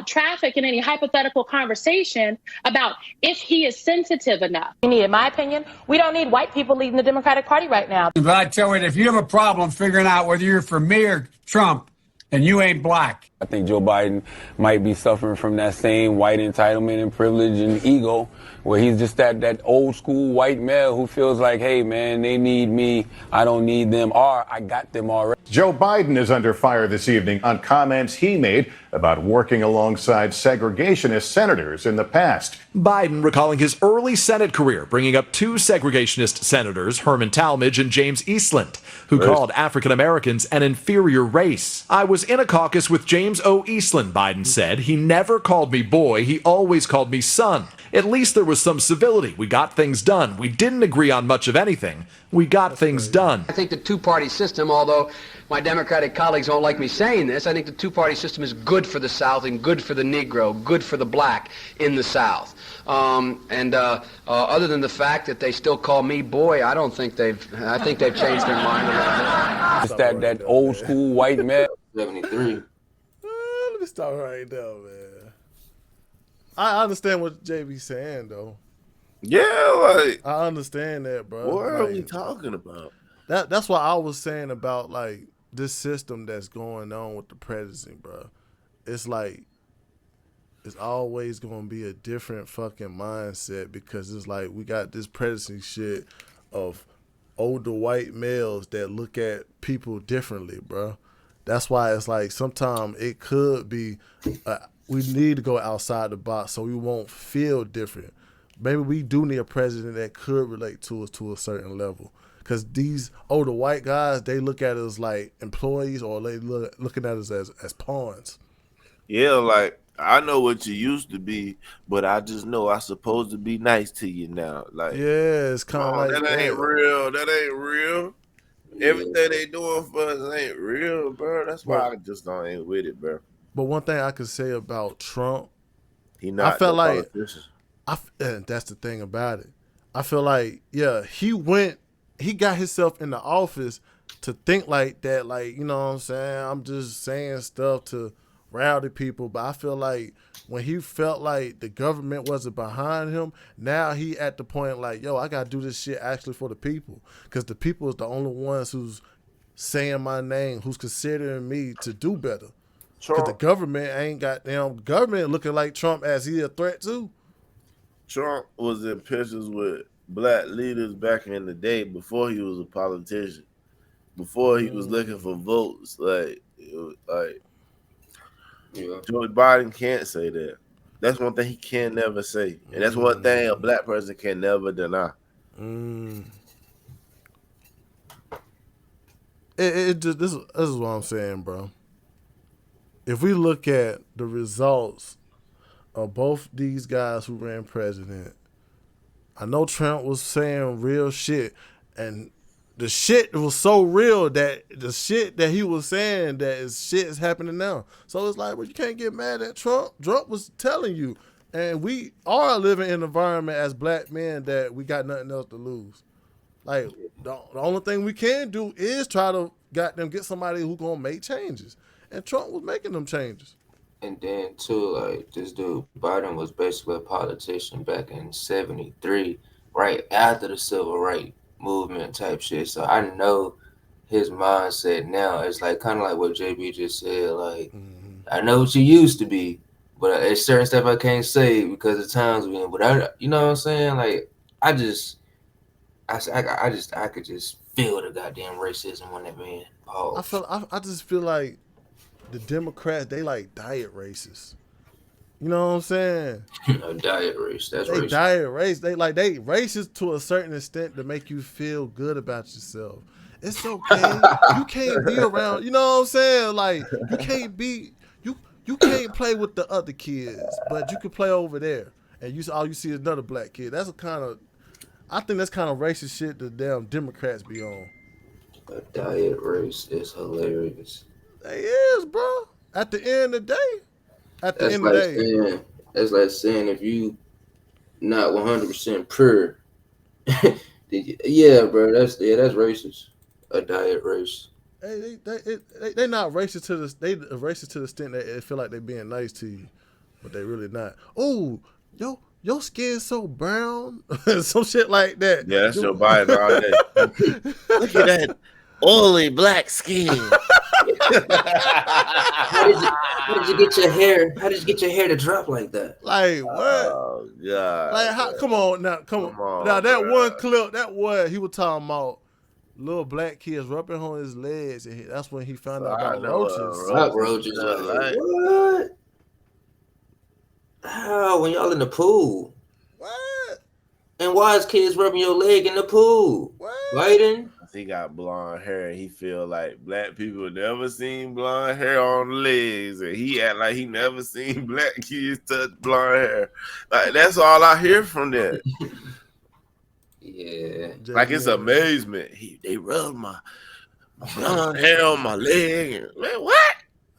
traffic in any hypothetical conversation about if he is sensitive enough. In my opinion, we don't need white people leading the Democratic Party right now. But I tell you, if you have a problem figuring out whether you're for me or Trump, and you ain't black. I think Joe Biden might be suffering from that same white entitlement and privilege and ego, where he's just that old school white male who feels like, hey, man, they need me, I don't need them, or I got them already. Joe Biden is under fire this evening on comments he made about working alongside segregationist senators in the past. Biden recalling his early Senate career, bringing up two segregationist senators, Herman Talmadge and James Eastland, who called African Americans an inferior race. I was in a caucus with James O. Eastland, Biden said. He never called me boy. He always called me son. At least there was some civility. We got things done. We didn't agree on much of anything. We got things done. I think the two-party system, although my Democratic colleagues don't like me saying this, I think the two-party system is good for the South and good for the Negro, good for the black in the South. Other than the fact that they still call me boy, I think they've changed their mind a little bit. Just that old school white man. 73. Let me stop right there, man. I understand what JB saying though. Yeah, like I understand that, bro. What are we talking about? That's what I was saying about like this system that's going on with the presidency, bro. It's like it's always gonna be a different fucking mindset because it's like we got this presidency shit of older white males that look at people differently, bro. That's why it's like sometimes it could be we need to go outside the box so we won't feel different. Maybe we do need a president that could relate to us to a certain level. Because these older white guys, they look at us like employees or they looking at us as pawns. Yeah, like, I know what you used to be, but I just know I'm supposed to be nice to you now. Like, yeah, it's kind of like that ain't real. That ain't real. Yeah. Everything they doing for us ain't real, bro. That's why I just don't ain't with it, bro. But one thing I could say about Trump, I felt like and that's the thing about it. I feel like, yeah, he got himself in the office to think like that, like, you know what I'm saying? I'm just saying stuff to rowdy people, but I feel like when he felt like the government wasn't behind him, now he at the point like, yo, I got to do this shit actually for the people because the people is the only ones who's saying my name, who's considering me to do better. Because the government ain't got government looking like Trump as he a threat too. Trump was in pictures with black leaders back in the day before he was a politician, before he was looking for votes. Like, Joe Biden can't say that. That's one thing he can never say, and that's one thing a black person can never deny. This is what I'm saying, bro. If we look at the results of both these guys who ran president, I know Trump was saying real shit, and the shit was so real that the shit that he was saying shit is happening now. So it's like, well, you can't get mad at Trump. Trump was telling you, and we are living in an environment as black men that we got nothing else to lose. Like, the only thing we can do is try to get somebody who gonna make changes. And Trump was making them changes. And then, too, like, this dude, Biden, was basically a politician back in 73, right after the civil rights movement type shit. So I know his mindset now is, like, kind of like what JB just said. Like, I know what you used to be, but there's certain stuff I can't say because of times we're in. But, you know what I'm saying? Like, I could just feel the goddamn racism on that man. I just feel like the Democrats, they like diet racists. You know what I'm saying? No, diet race. That's they racist. Diet race. They racist to a certain extent to make you feel good about yourself. It's okay. You can't be around. You know what I'm saying? Like, you can't be. You can't play with the other kids, but you can play over there, and all you see is another black kid. That's I think that's kind of racist shit the damn Democrats be on. A diet race is hilarious. They is, bro. At the end of the day. That's like saying if you not 100% pure, yeah, bro. That's racist. A diet race. they not racist to the they racist to the extent that they feel like they being nice to you, but they really not. Oh, your skin's so brown, some shit like that. Yeah, that's your body all day. Look at that oily black skin. How did you get your hair? How did you get your hair to drop like that? Like what? Oh God! Like how? Come on now. Now that bro. one clip, that one he was talking about little black kids rubbing on his legs, and that's when he found out about roaches. Roaches. Like, what? How? When y'all in the pool? What? And why is kids rubbing your leg in the pool? What? Lighting? He got blonde hair and he feel like black people never seen blonde hair on the legs, and he act like he never seen black kids touch blonde hair. Like that's all I hear from that. Yeah, like it's amazement. They rubbed my blonde hair on my leg. And, man, what?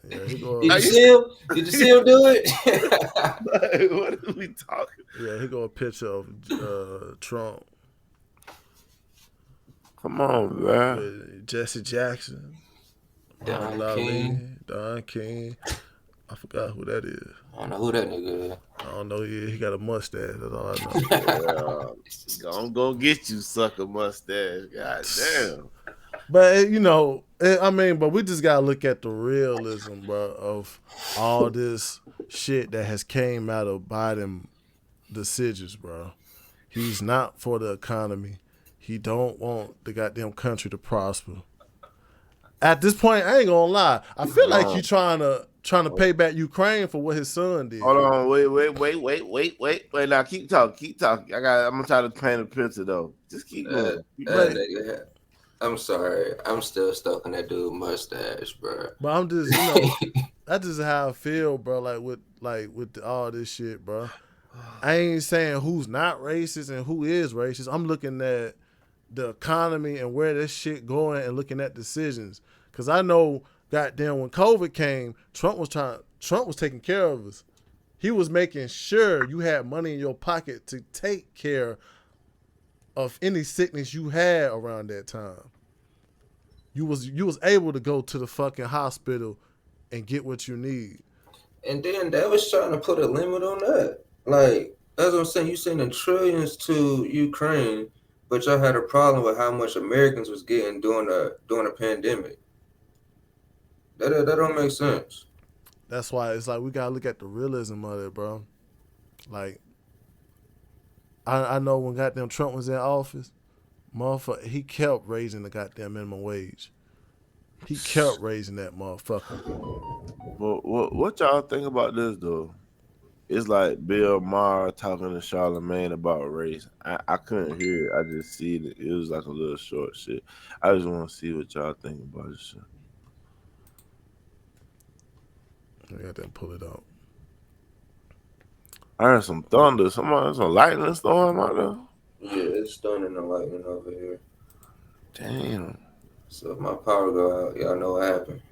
Yeah, Did you see him do it? Like, what are we talking? Yeah, he got a picture of Trump. Come on, bro. Jesse Jackson, Don King. I forgot who that is. I don't know who that nigga is. I don't know. He got a mustache. That's all I know. Gonna go get you, sucker mustache. God damn. But but we just gotta look at the realism, bro, of all this shit that has came out of Biden decisions, bro. He's not for the economy. He don't want the goddamn country to prosper. At this point, I ain't gonna lie. I feel like you trying to pay back Ukraine for what his son did. Hold on, wait. Now keep talking. I'm gonna try to paint a picture though. Just keep going. Nigga, I'm sorry. I'm still stuck on that dude mustache, bro. But I'm just, that's just how I feel, bro. With all this shit, bro. I ain't saying who's not racist and who is racist. I'm looking at the economy and where this shit going and looking at decisions. Cause I know, goddamn, when COVID came, Trump was taking care of us. He was making sure you had money in your pocket to take care of any sickness you had around that time. You was able to go to the fucking hospital and get what you need. And then they was trying to put a limit on that. Like, as I'm saying, you sending trillions to Ukraine, but y'all had a problem with how much Americans was getting during a pandemic. That don't make sense. That's why it's like we gotta look at the realism of it, bro. Like, I know when goddamn Trump was in office, motherfucker, he kept raising the goddamn minimum wage. He kept raising that motherfucker. What y'all think about this though? It's like Bill Maher talking to Charlamagne about race. I couldn't hear it. I just see it. It was like a little short shit. I just want to see what y'all think about this shit. I got to pull it out. I heard some thunder. Some lightning storm out there. Yeah, it's thunder and lightning over here. Damn. So if my power go out, y'all know what happened.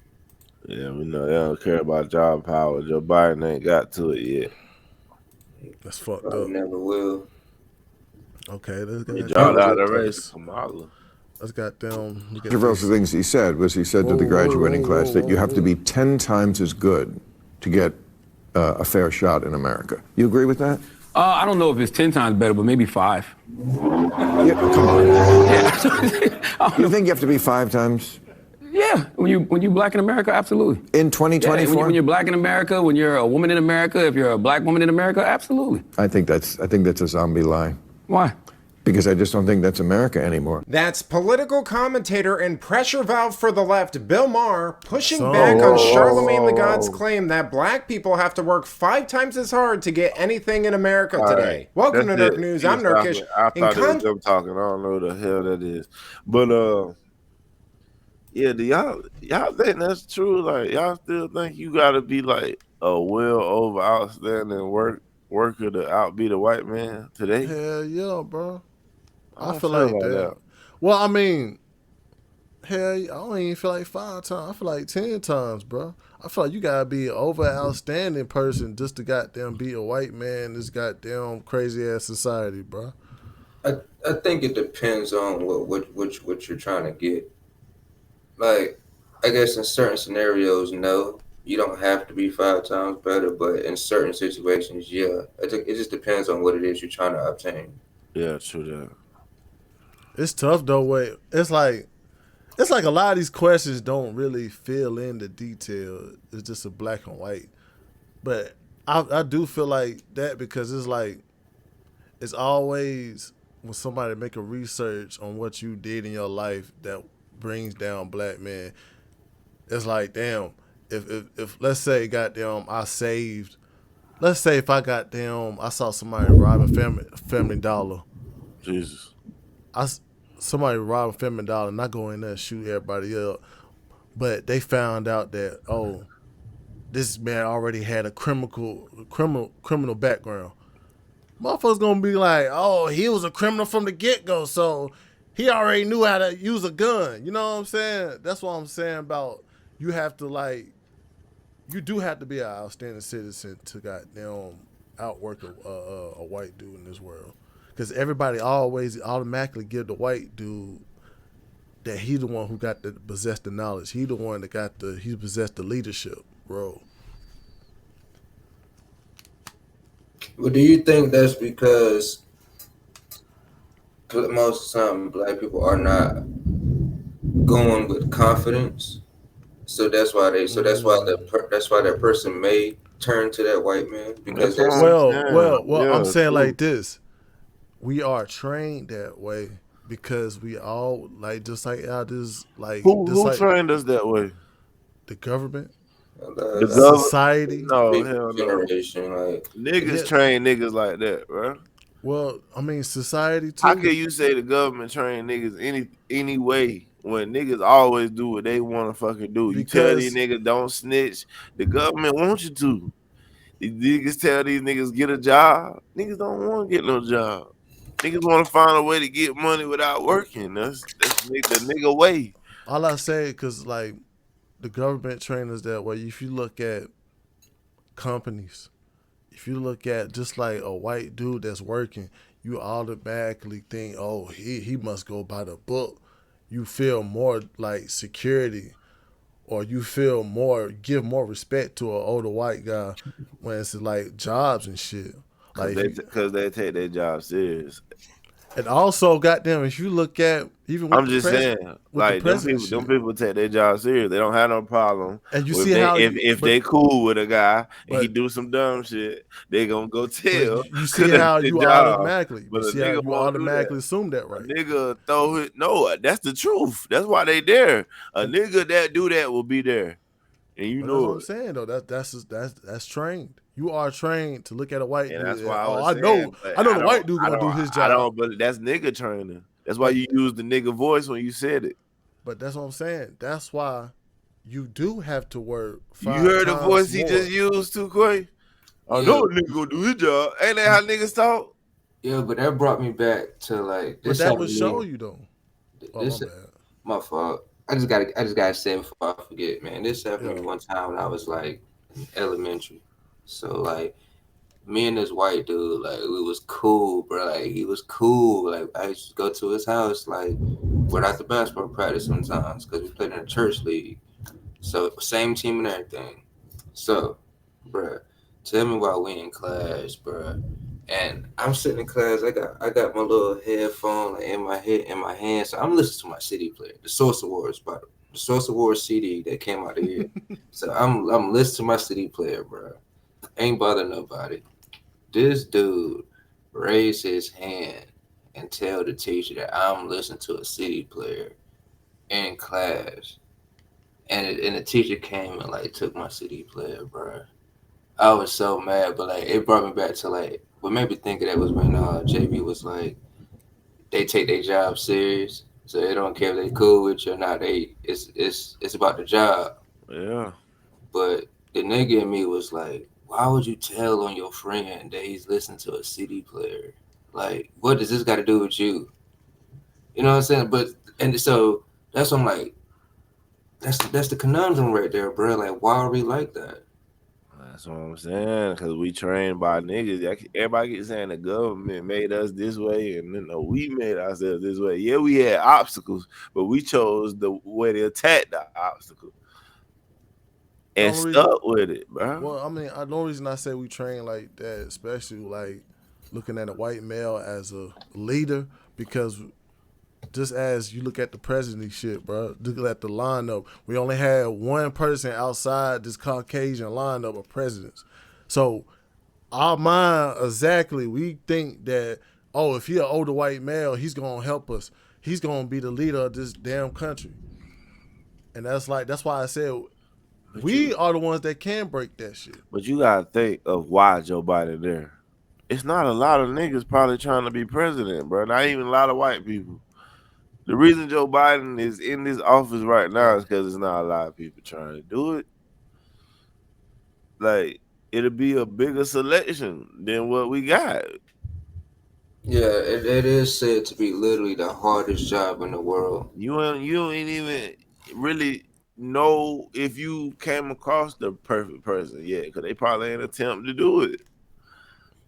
Yeah, we know they don't care about job power. Joe Biden ain't got to it yet. That's fucked Probably up. Never will. Okay, let's get he dropped out of the race. Kamala. Let's got them. Controversial things he said was he said to the graduating class that you have to be 10 times as good to get a fair shot in America. You agree with that? I don't know if it's 10 times better, but maybe 5. Yeah, come on. You think you have to be 5 times? Yeah, when you black in America, absolutely. In 2024? Yeah, when you're black in America, when you're a woman in America, if you're a black woman in America, absolutely. I think that's a zombie lie. Why? Because I just don't think that's America anymore. That's political commentator and pressure valve for the left, Bill Maher, pushing back on Charlamagne the God's claim that black people have to work 5 times as hard to get anything in America today. Right. Welcome to Nurk News. I'm Nurkish. I thought it was them talking. I don't know who the hell that is. But yeah, do y'all think that's true? Like, y'all still think you gotta be like a well over outstanding worker to outbeat a white man today? Hell yeah, bro. I feel like that. Well, I mean, hell, I don't even feel like 5 times. I feel like 10 times, bro. I feel like you gotta be an over outstanding person just to goddamn be a white man in this goddamn crazy ass society, bro. I think it depends on what you're trying to get. Like, I guess in certain scenarios, no. You don't have to be 5 times better, but in certain situations, yeah. It just depends on what it is you're trying to obtain. Yeah, true that. It's tough though. Wait, it's like a lot of these questions don't really fill in the detail. It's just a black and white. But I do feel like that because it's like it's always when somebody make a research on what you did in your life that brings down black men. It's like, damn, if let's say goddamn I saved, let's say if I saw somebody robbing Family Dollar. Jesus. Somebody robbing Family Dollar and I go in there and shoot everybody up. But they found out that, oh, this man already had a criminal background. Motherfuckers gonna be like, oh, he was a criminal from the get-go, so he already knew how to use a gun. You know what I'm saying? That's what I'm saying about you have to you do have to be an outstanding citizen to goddamn outwork a white dude in this world. Because everybody always automatically give the white dude that he the one who got to possess the knowledge. He the one that he possessed the leadership role. Well, do you think that's because most of the time black people are not going with confidence? So that's why that person may turn to that white man because I'm saying like this. We are trained that way because we all just like others like who trained us that way? The government. The society. No, hell no. Niggas train niggas like that, bro. Well, I mean, society too. How can you say the government train niggas any way when niggas always do what they want to fucking do? You tell these niggas don't snitch. The government wants you to. These niggas tell these niggas get a job. Niggas don't want to get no job. Niggas want to find a way to get money without working. That's the nigga way. All I say, because like the government trained us that way. If you look at companies, if you look at just like a white dude that's working, you automatically think, oh, he must go by the book. You feel more like security, or you feel give more respect to an older white guy when it's like jobs and shit. Like because they take their job serious. And also, goddamn, if you look at even with I'm just saying, like them people take their job serious. They don't have no problem. And you see how if they cool with a guy and he do some dumb shit, they gonna go tell. You see how you automatically, assume that, right? A nigga throw it. No, that's the truth. That's why they there. A nigga that do that will be there, and you know what I'm saying though. That's trained. You are trained to look at a white dude. That's why I know the white dude gonna do his job. But that's nigga training. That's why you use the nigga voice when you said it. But that's what I'm saying. That's why you do have to work. You heard the voice he just used too, Quay? I know a nigga gonna do his job. Ain't that how niggas talk? Yeah, but that brought me back to like. But that would show you though. My fault. I just gotta say before I forget, man. This happened one time when I was like in elementary. So like me and this white dude, like we was cool, bro. Like he was cool. Like I used to go to his house, like without the basketball practice sometimes, because we played in a church league. So same team and everything. So, bro, tell me why we in class, bro. And I'm sitting in class. I got my little headphone like, in my hand. So I'm listening to my CD player, the Source Awards, the Source Awards CD that came out of here. So I'm listening to my CD player, bro. Ain't bother nobody. This dude raised his hand and tell the teacher that I'm listening to a CD player in class. And the teacher came and like took my CD player, bro. I was so mad, but like it brought me back to like what made me think of that was when JB was like, they take their job serious, so they don't care if they cool with you or not. It's about the job. Yeah. But the nigga in me was like, why would you tell on your friend that he's listening to a CD player? Like, what does this got to do with you? You know what I'm saying? And so that's what I'm like, that's the conundrum right there, bro. Like, why are we like that? That's what I'm saying. Because we trained by niggas. Everybody keeps saying the government made us this way, and then we made ourselves this way. Yeah, we had obstacles, but we chose the way to attack the obstacle and stuck with it, bro. Well, I mean, the only reason I say we train like that, especially like looking at a white male as a leader, because just as you look at the presidency shit, bro, look at the lineup. We only had one person outside this Caucasian lineup of presidents. So our mind, exactly, we think that, oh, if he an older white male, he's going to help us. He's going to be the leader of this damn country. And that's why I said we are the ones that can break that shit. But you got to think of why Joe Biden there. It's not a lot of niggas probably trying to be president, bro. Not even a lot of white people. The reason Joe Biden is in this office right now is because there's not a lot of people trying to do it. Like, it'll be a bigger selection than what we got. Yeah, it is said to be literally the hardest job in the world. You ain't even really know if you came across the perfect person yet, because they probably ain't attempt to do it.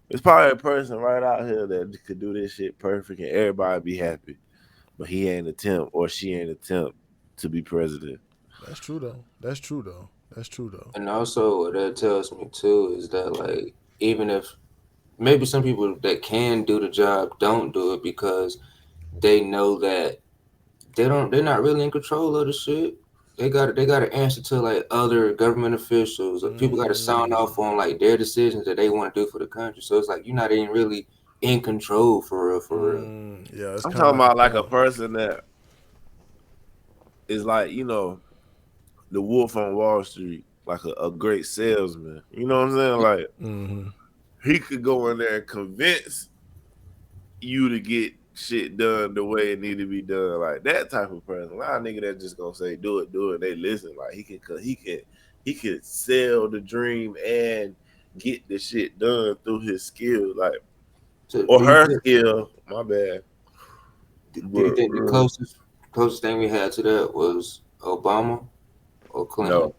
There's probably a person right out here that could do this shit perfect and everybody be happy. But he ain't attempt or she ain't attempt to be president. That's true though. And also what that tells me too is that, like, even if maybe some people that can do the job don't do it because they know that they're not really in control of the shit. They got to answer to like other government officials. People got to sign off on like their decisions that they want to do for the country. So it's like you're not even really in control for real. Yeah, I'm talking about like a person that is like, you know, the Wolf on Wall Street, like a great salesman. You know what I'm saying? Like he could go in there and convince you to get shit done the way it need to be done. Like that type of person. A lot of nigga that just gonna say do it. They listen. Like he could sell the dream and get the shit done through his skill. Like. Or her skill, my bad. Do you think the closest thing we had to that was Obama or Clinton? No.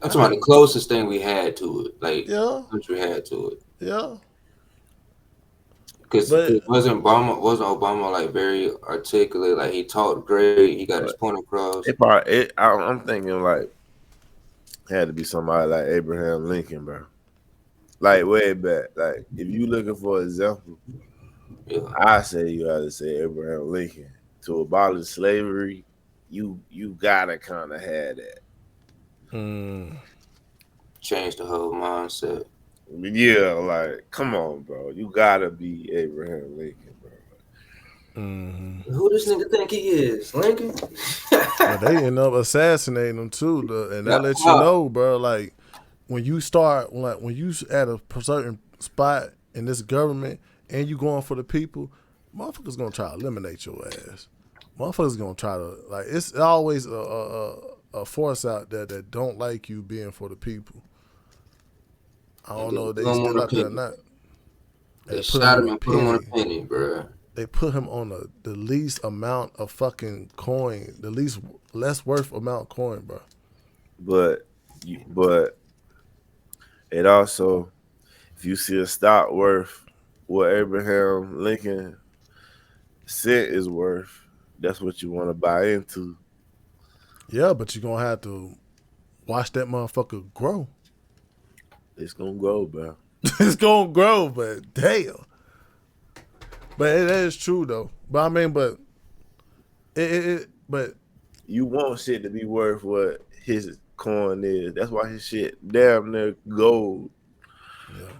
I'm talking about the closest thing we had to it. Like, country had to it. Yeah. Because wasn't Obama like very articulate? Like he talked great. He got his point across. I'm thinking like it had to be somebody like Abraham Lincoln, bro. Like way back. Like if you looking for an example, I say you have to say Abraham Lincoln. To abolish slavery, you gotta kind of have that. Change the whole mindset. Yeah, like come on, bro. You gotta be Abraham Lincoln, bro. Who this nigga think he is? Lincoln? Well, they end up assassinating him too, and that lets you know, bro. Like when you start, when you at a certain spot in this government and you going for the people, motherfuckers gonna try to eliminate your ass. Motherfuckers gonna try to like. It's always a force out there that don't like you being for the people. I don't know if they still out there or not. They shot him and put him on a penny, bro. They put him on the least amount of fucking coin, the less worth amount of coin, bro. But it also, if you see a stock worth what Abraham Lincoln said is worth, that's what you want to buy into. Yeah, but you're gonna have to watch that motherfucker grow. It's gonna grow, bro. It's gonna grow, but damn. But it is true though. But I mean, but but you want shit to be worth what his coin is. That's why his shit damn near gold. Yeah.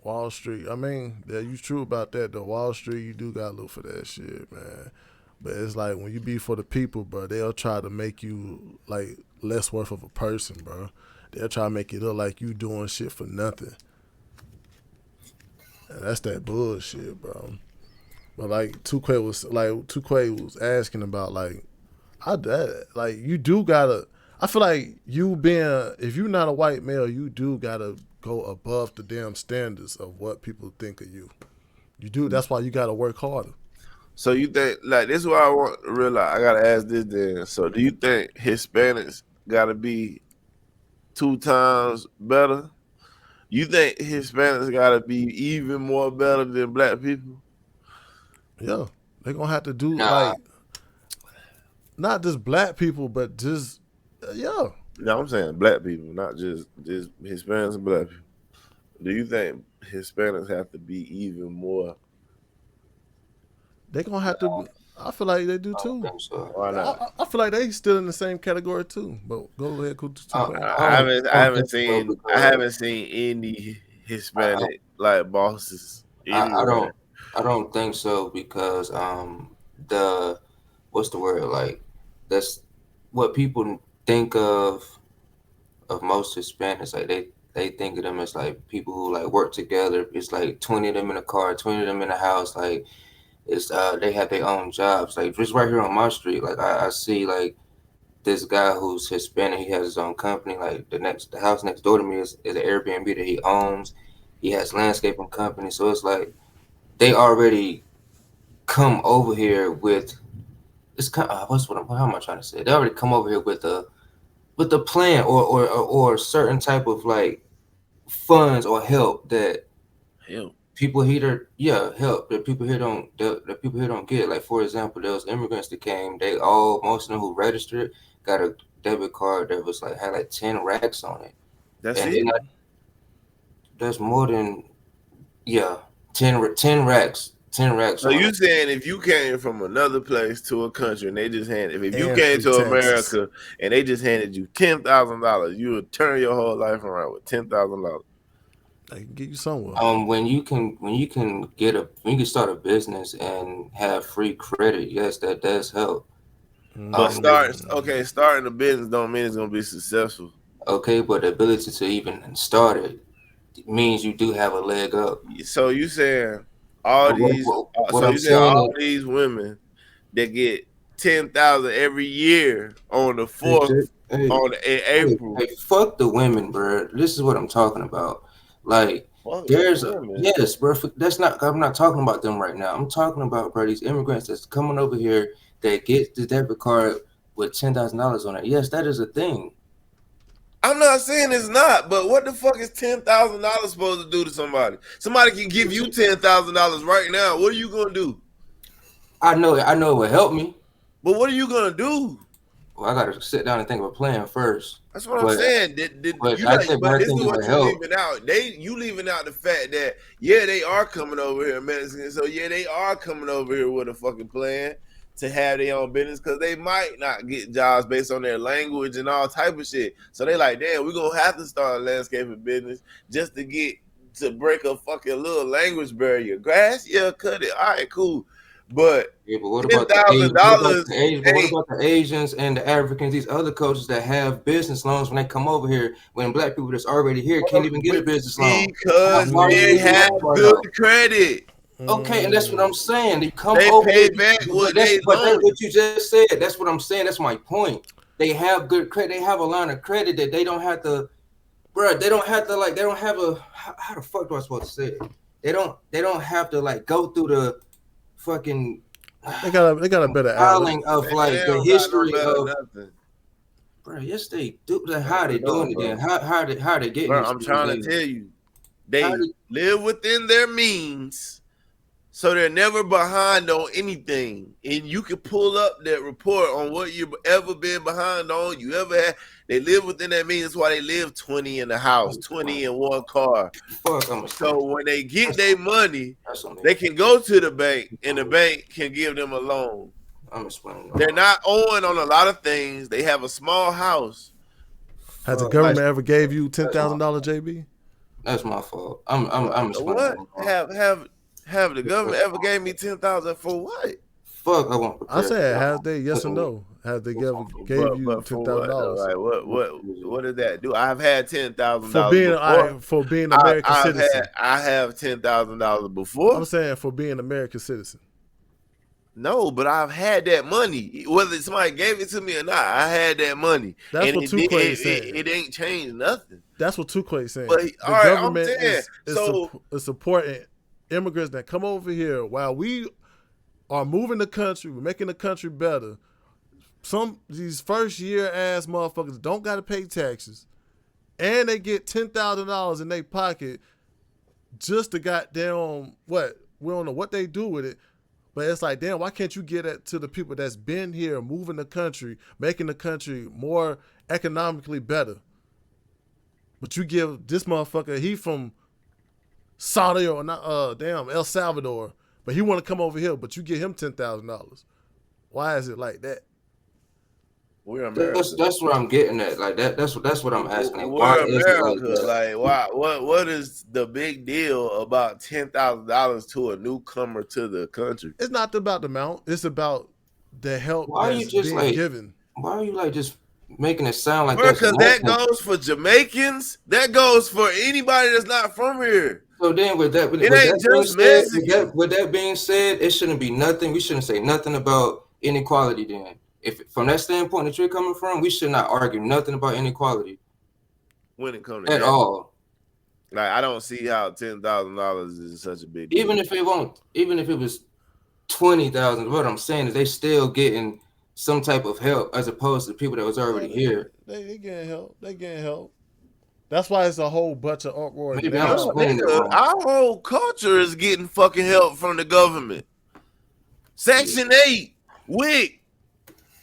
Wall Street. I mean, yeah, you true about that though. Wall Street, you do gotta look for that shit, man. But it's like when you be for the people, bro, they'll try to make you like less worth of a person, bro. They'll try to make it look like you doing shit for nothing. And that's that bullshit, bro. But like Tuquay was asking about you do gotta. I feel like if you're not a white male, you do gotta go above the damn standards of what people think of you. You do. That's why you gotta work harder. So you think like this is what I want to realize. I gotta ask this then. So do you think Hispanics gotta be 2 times better, you think Hispanics gotta be even more better than black people? Yeah, they're gonna have to do like not just black people, but just yeah. No, I'm saying black people, not just Hispanics and black people. Do you think Hispanics have to be even more? They're gonna have to. I feel like they do too. Why not? I feel like they still in the same category too. But go ahead, I haven't seen any Hispanic like bosses. I don't think so because what's the word, like that's what people think of most Hispanics, like they think of them as like people who like work together. It's like 20 of them in a car, 20 of them in a house. Like it's they have their own jobs. Like just right here on my street, like I see like this guy who's Hispanic. He has his own company. Like the house next door to me is an Airbnb that he owns. He has landscaping company. So it's like they already come over here with it's kind of, how am I trying to say? They already come over here with a plan or certain type of like funds or help that people here help that people here don't get. Like for example, there was immigrants that came. Most of them who registered got a debit card that was like had like 10 racks on it. That's more than 10 racks. 10 racks. So you saying if you came from another place to a country and they just handed, if you came to America and they just handed you $10,000, you would turn your whole life around with $10,000? They can get you somewhere. When you can start a business and have free credit, yes, that does help. But starting a business don't mean it's gonna be successful. Okay, but the ability to even start it means you do have a leg up. So you saying all these women that get 10,000 every year on the 4th in April. Hey, fuck the women, bro. This is what I'm talking about. Like yes, bro. I'm not talking about them right now. I'm talking about, bro, these immigrants that's coming over here that get the debit card with $10,000 on it. Yes, that is a thing. I'm not saying it's not, but what the fuck is $10,000 supposed to do to somebody? Somebody can give you $10,000 right now. What are you gonna do? I know it will help me. But what are you gonna do? Well, I gotta sit down and think of a plan first. That's what I'm saying. This is what you're leaving out. You leaving out the fact that they are coming over here, Mexican. So they are coming over here with a fucking plan to have their own business because they might not get jobs based on their language and all type of shit. So they like, damn, we're gonna have to start a landscaping business just to break a fucking little language barrier. Grass, cut it. All right, cool. But what about the Asians and the Africans, these other cultures that have business loans when they come over here, when black people that's already here can't even get a business loan? Because they have good credit. Okay, and that's what I'm saying. They over pay back what they loan. That's what you just said. That's what I'm saying. That's my point. They have good credit. They have a line of credit that they don't have to, bro. They don't have to they don't have a. How the fuck do I supposed to say it? They don't have to go through the fucking. They got a better filing of the history of. Bro, yes, they do. How they doing it? Then how they getting? Bro, I'm trying to tell you, they live within their means. So they're never behind on anything. And you can pull up that report on what you've ever been behind on. You ever had. They live within that means. That's why they live 20 in the house, 20 in one car. So when they get their money, they can go to the bank and the bank can give them a loan. I'm explaining. They're not on a lot of things. They have a small house. Has the government ever gave you $10,000, JB? That's my fault. I'm explaining. What? Have the government ever gave me $10,000 for what? Fuck, I won't. I said, has they? Yes or no? Have they gave you $10,000? Like what did that do? I've had $10,000 for being an American citizen. I have $10,000 before. I'm saying for being an American citizen. No, but I've had that money. Whether somebody gave it to me or not, I had that money. That's what Tuquay said. It ain't changed nothing. That's what Tuquay saying. But the government is supporting immigrants that come over here while we are moving the country, we're making the country better. These first year ass motherfuckers don't gotta pay taxes. and they get $10,000 in their pocket just to goddamn what? We don't know what they do with it, but it's like, damn, why can't you get it to the people that's been here, moving the country, making the country more economically better? But you give this motherfucker, he from Saudi or not, El Salvador, but he want to come over here, but you give him $10,000. Why is it like that? We're America. That's what I'm getting at. Like that's what I'm asking. We're America. Like why? What is the big deal about $10,000 to a newcomer to the country? It's not about the amount. It's about the help Why are you that's just being like given. Why are you like just making it sound like Because that goes for Jamaicans. That goes for anybody that's not from here. So then with that, with that being said, it shouldn't be nothing. We shouldn't say nothing about inequality then. If from that standpoint that you're coming from, we should not argue nothing about inequality. When it comes to at all. Like I don't see how $10,000 is such a big deal. Even if it was $20,000, what I'm saying is they still getting some type of help as opposed to people that was already here. They getting help. They getting help. That's why it's a whole bunch of uproar. Maybe I'm explaining it wrong. Our whole culture is getting fucking help from the government. Section 8, WIC.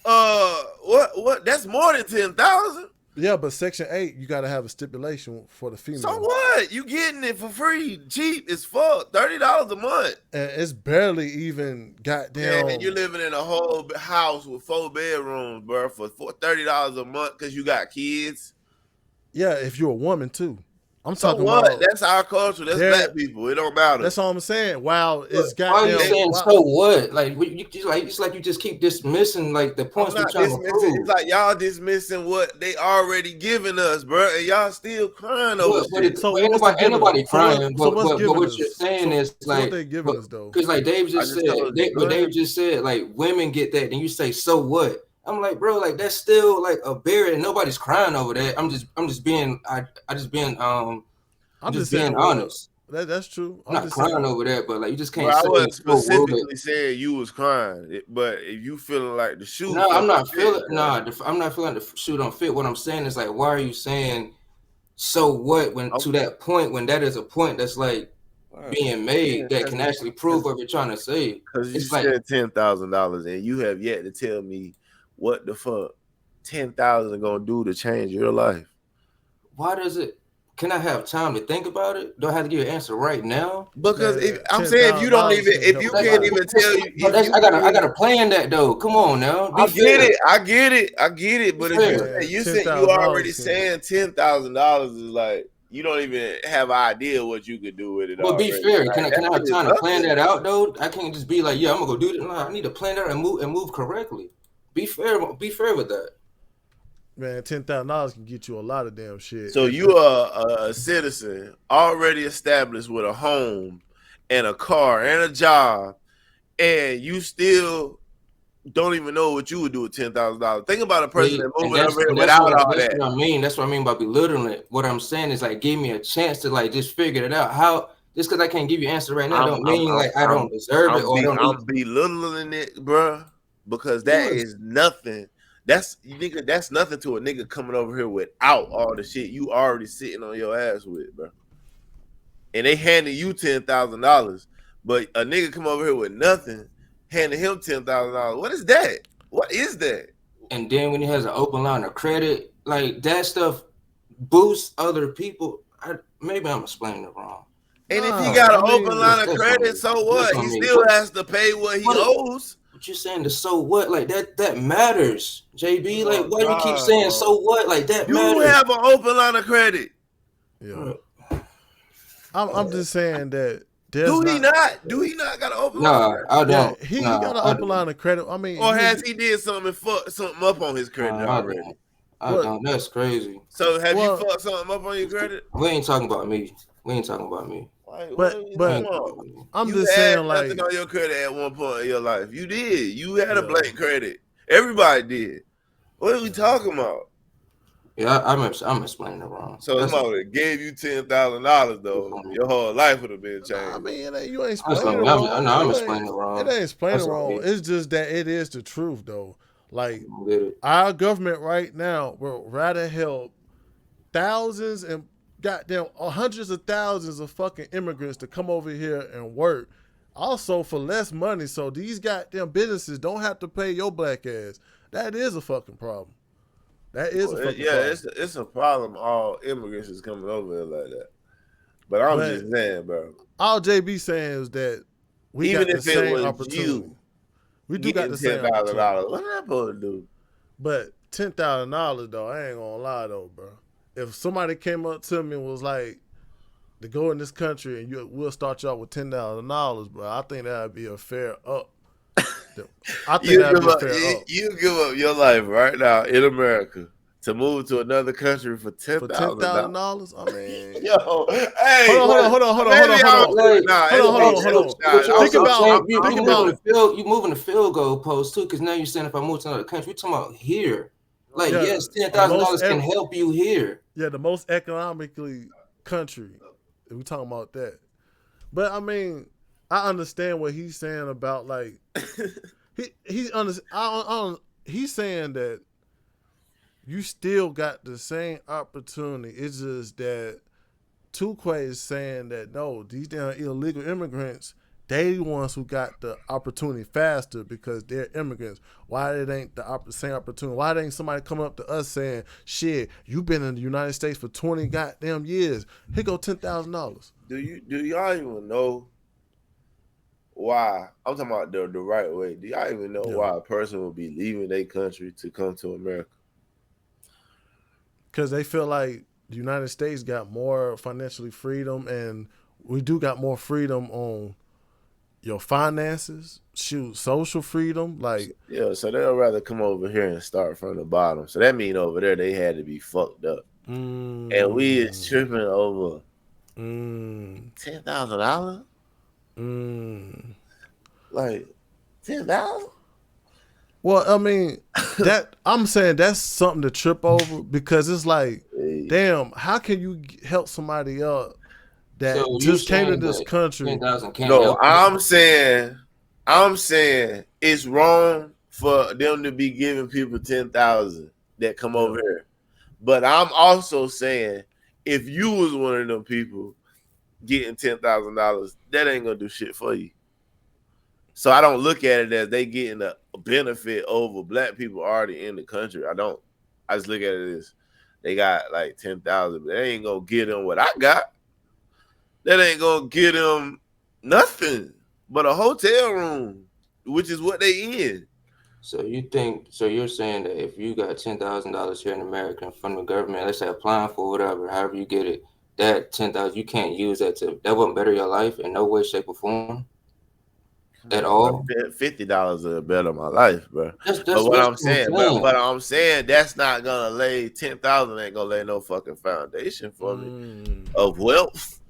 What? That's more than 10,000. Yeah, but Section 8, you got to have a stipulation for the female. So what? You getting it for free, cheap as fuck, $30 a month, and it's barely even goddamn. And you're living in a whole house with 4 bedrooms, bro, for $30 a month because you got kids. Yeah, if you're a woman too. I'm so talking what? about. That's our culture. That's black people. It don't matter. That's all I'm saying. Wow, it's Why are you saying wow. so what? Like it's like you just keep dismissing like the points we're trying to prove. It's like y'all dismissing what they already giving us, bro, and y'all still crying over it. Ain't nobody crying. But what you're saying is like, what they giving us though? Because like Dave just said, like women get that, and you say so what? I'm like, bro, like that's still like a barrier, and nobody's crying over that. I'm just being honest. That's true. I'm not just crying saying. over that, but like you just can't. Well, I say wasn't it's so specifically saying you was crying, but if you feeling like the shoe, no, I'm not feeling. I'm not feeling the shoe don't fit. What I'm saying is like, why are you saying so what when to that point when that is a point that's like being made that can actually prove what you're trying to say? Because you It's like said $10,000, and you have yet to tell me what the fuck $10,000 gonna do to change your life. why does it? Can I have time to think about it? Do I have to give you an answer right now? Because I'm saying if you don't even, if you can't even tell you, I gotta plan that though. Come on now. I get it. But if you said you already saying $10,000 is like you don't even have an idea what you could do with it. But be fair. Can I have time to plan that out though? I can't just be like, yeah, I'm gonna go do this. No, I need to plan that and move correctly. Be fair with that. Man, $10,000 can get you a lot of damn shit. So you are a citizen already established with a home and a car and a job, and you still don't even know what you would do with $10,000. Think about a person that moving over here without all that. That's what I mean. That's what I mean by belittling it. What I'm saying is like, give me a chance to like just figure it out. How just because I can't give you an answer right now, don't mean like I don't deserve it or I'm belittling it, bro, because that is nothing. That's nothing to a nigga coming over here without all the shit you already sitting on your ass with, bro. And they handing you $10,000, but a nigga come over here with nothing, handing him $10,000. What is that? What is that? And then when he has an open line of credit, like that stuff boosts other people. Maybe I'm explaining it wrong. And if he got an open line of credit, so what? He still has to pay what he owes. But you're saying the so what? Like that matters, JB. Like why do you keep saying so what? Like that matters. You have an open line of credit. Yeah. I'm just saying that. Do he not got an open line of credit? I don't. Yeah, he got an open line of credit. I mean, or has he did something and fucked something up on his credit already? I don't. That's crazy. So have you fucked something up on your credit? We ain't talking about me. But I'm just saying, like, nothing on your credit at one point in your life. You did. You had a blank credit. Everybody did. What are we talking about? Yeah, I'm explaining it wrong. So if I gave you $10,000 though, your whole life would have been changed. I mean, you ain't explaining it wrong. I'm explaining it wrong. It ain't explaining wrong. It's just that it is the truth though. Like our government right now would rather help thousands and goddamn hundreds of thousands of fucking immigrants to come over here and work, also for less money. So these goddamn businesses don't have to pay your black ass. That is a fucking problem. That is a fucking problem. It's a problem. All immigrants is coming over here like that. But I'm just saying, bro. All JB saying is that we even got if the it same was opportunity. We do got the same $10,000. opportunity. What am I supposed to do? But $10,000 though, I ain't gonna lie though, bro. If somebody came up to me and was like, to go in this country and we'll start you out with $10,000, bro, I think that'd be a fair up. I think that'd be a fair up. You give up your life right now in America to move to another country for $10,000. I mean, yo, hey, hold on. You moving the field goal post too, because now you're saying if I move to another country, we're talking about here. Like, yes, $10,000 can help you here. Yeah, the most economically country. We talking about that. But I mean, I understand what he's saying about like he's saying that you still got the same opportunity. It's just that Tukwe is saying that no, these damn illegal immigrants, they the ones who got the opportunity faster because they're immigrants. Why it ain't the same opportunity? Why ain't somebody coming up to us saying, shit, you've been in the United States for 20 goddamn years. Here go $10,000. Do y'all even know why? I'm talking about the right way. Do y'all even know why a person would be leaving their country to come to America? Because they feel like the United States got more financially freedom, and we do got more freedom on your finances, social freedom, like so they'll rather come over here and start from the bottom. So that mean over there they had to be fucked up, and we is tripping over $10,000. Like $10,000. Well, I mean, that I'm saying that's something to trip over because it's like, damn, how can you help somebody up that just came to this country? No, I'm saying it's wrong for them to be giving people $10,000 that come over here. But I'm also saying if you was one of them people getting $10,000, that ain't gonna do shit for you. So I don't look at it as they getting a benefit over black people already in the country. I don't. I just look at it as they got like 10,000, but they ain't gonna get them what I got. That ain't gonna get them nothing but a hotel room, which is what they in. So you're saying that if you got $10,000 here in America from the government, let's say applying for whatever, however you get it, that $10,000 you can't use that wouldn't better your life in no way, shape, or form. At all, $50 will better my life, bro. But what I'm saying, that's not gonna lay $10,000 ain't gonna lay no fucking foundation for me of wealth.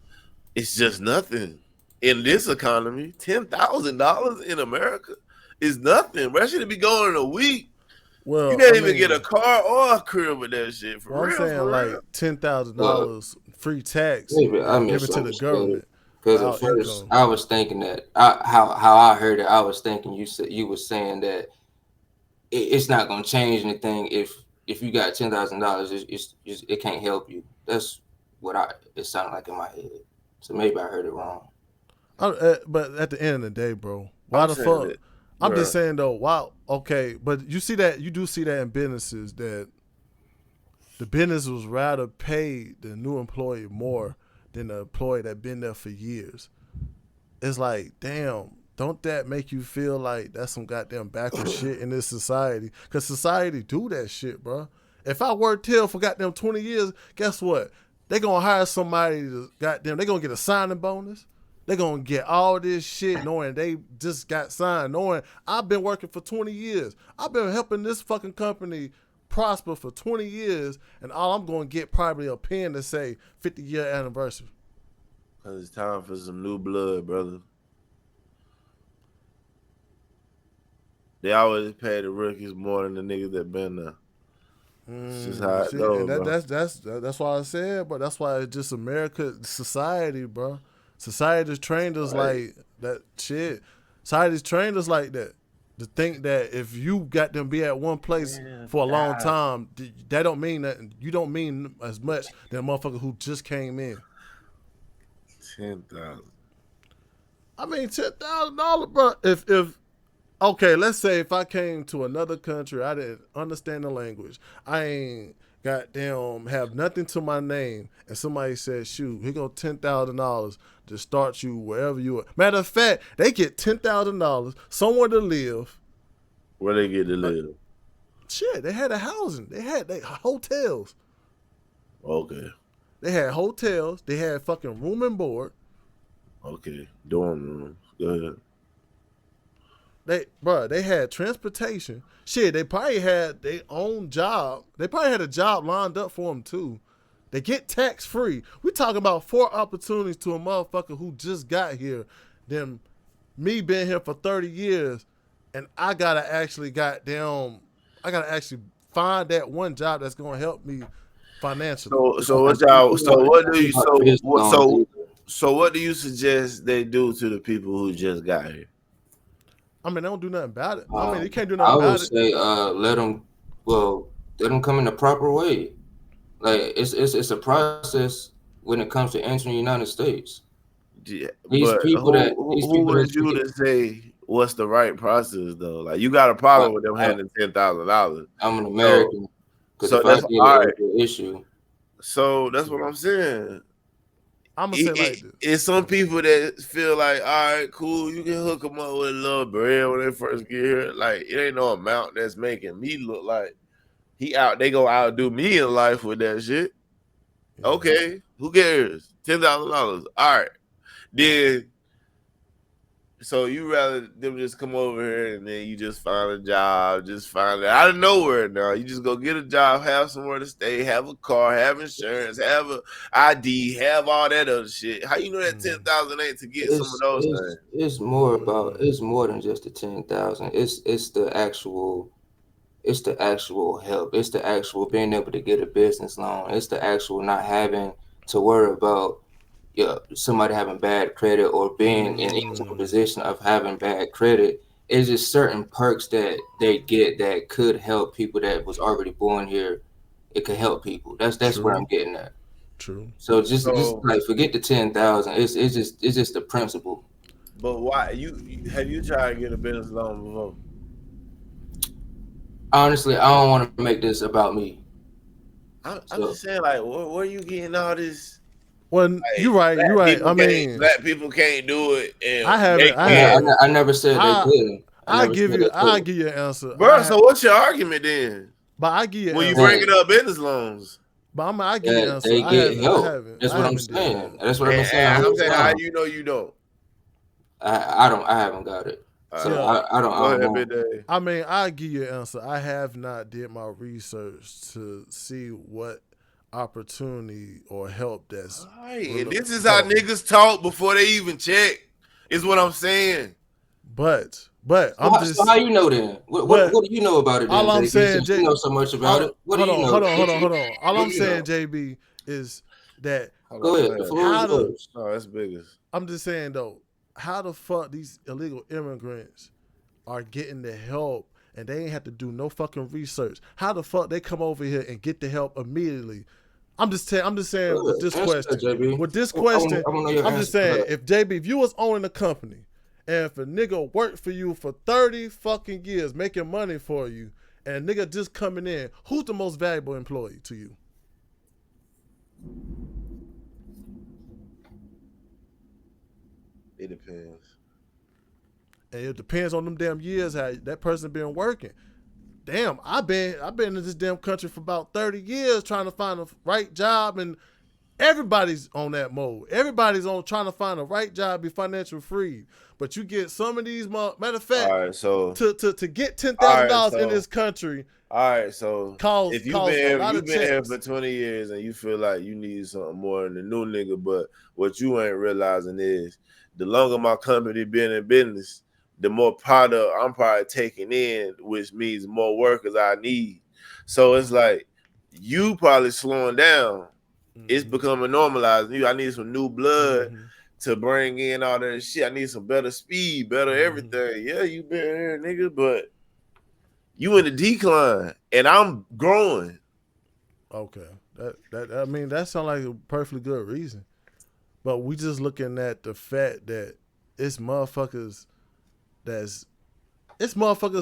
It's just nothing in this economy. $10,000 in America is nothing. Bro, I should be going in a week. Well, you can't even get a car or a crib with that shit. For real, I'm saying like $10,000 free tax, give it to the government. Because at first I was thinking that how I heard it, I was thinking you were saying that it's not gonna change anything if you got $10,000, it can't help you. That's what it sounded like in my head. So maybe I heard it wrong. But at the end of the day, bro, why the fuck? I'm just saying though, wow, okay, but you do see that in businesses that the business was rather pay the new employee more than the employee that been there for years. It's like, damn, don't that make you feel like that's some goddamn backward shit in this society? Because society do that shit, bro. If I worked here for goddamn 20 years, guess what? They gonna hire somebody to goddamn, they gonna get a signing bonus. They gonna get all this shit knowing they just got signed, knowing I've been working for 20 years. I've been helping this fucking company prosper for 20 years, and all I'm going to get probably a pen to say 50-year anniversary. Because it's time for some new blood, brother. They always pay the rookies more than the niggas that been there. It's just how it goes, that's why I said, but that's why it's just America, society, bro. Society just trained us like that shit. Society's trained us like that. to think that if you got them be at one place for a long time, that don't mean that you don't mean as much than a motherfucker who just came in. 10,000. I mean, $10,000, bro. If okay, let's say if I came to another country, I didn't understand the language, I ain't goddamn have nothing to my name, and somebody said, "Shoot, here go $10,000 to start you wherever you are." Matter of fact, they get $10,000 somewhere to live. Where they get to live? Shit, they had a housing. They had hotels. Okay. They had hotels. They had fucking room and board. Okay. Dorm room. Go ahead. They had transportation. Shit, they probably had their own job. They probably had a job lined up for them too. They get tax free. We talking about 4 opportunities to a motherfucker who just got here. Then me being here for 30 years, and I gotta actually find that one job that's gonna help me financially. So what do you suggest they do to the people who just got here? I mean, they don't do nothing about it. I mean, they can't do nothing about it. I would say let them come in the proper way. Like it's a process when it comes to entering the United States. Yeah, who would you to say what's the right process though? Like you got a problem with them handing $10,000. I'm an American, so that's all right. Issue. So that's what I'm saying. I'm gonna say like this. It's some people that feel like, all right, cool, you can hook them up with a little bread when they first get here. Like it ain't no amount that's making me look like they gonna outdo me in life with that shit. Okay, who cares? $10,000. All right. Then so you rather them just come over here and then you just find a job, just find it out of nowhere now. You just go get a job, have somewhere to stay, have a car, have insurance, have a ID, have all that other shit. How you know that 10,000 ain't to get some of those things? It's more than just the 10,000. It's the actual help. It's the actual being able to get a business loan. It's the actual not having to worry about somebody having bad credit or being in any position of having bad credit. It's just certain perks that they get that could help people that was already born here. It could help people. That's where I'm getting at. True. So just like forget the 10,000. It's just the principle. But why have you tried to get a business loan before? Honestly, I don't want to make this about me. I'm just saying, like, where are you getting all this? Well, like, you're right. I mean, black people can't do it. And I never said they couldn't. I'll give you an answer. Bro, so what's your argument then? But I give you when you bring it up business loans. But I give you an answer. They get help. That's what I'm saying. That's what I'm saying. I'm saying, how you know you don't? I haven't got it. So I don't. I mean, I'll give you an answer. I have not did my research to see what opportunity or help that's right. And this is how niggas talk before they even check, is what I'm saying. But so how you know then? What do you know about it then? All I'm saying, you know so much about it. What do you know? Hold on. All I'm saying, JB, is that go ahead. That's biggest. I'm just saying though, how the fuck these illegal immigrants are getting the help and they ain't have to do no fucking research? How the fuck they come over here and get the help immediately? I'm just saying with this question. I'm just saying, if JB, if you was owning a company and if a nigga worked for you for 30 fucking years making money for you and a nigga just coming in, who's the most valuable employee to you? It depends. And it depends on them damn years how that person been working. Damn, I've been in this damn country for about 30 years trying to find the right job, and everybody's on that mode. Everybody's on trying to find the right job, be financially free. But you get some of these matter of fact, right, so to get $10,000 in this country. All right, so if you've been here for 20 years and you feel like you need something more than the new nigga, but what you ain't realizing is the longer my company been in business, the more product I'm probably taking in, which means more workers I need. So it's like you probably slowing down. Mm-hmm. It's becoming normalized. I need some new blood to bring in all that shit. I need some better speed, better everything. Yeah, you been here, nigga, but you in a decline, and I'm growing. Okay, I mean that sounds like a perfectly good reason, but we just looking at the fact that it's motherfuckers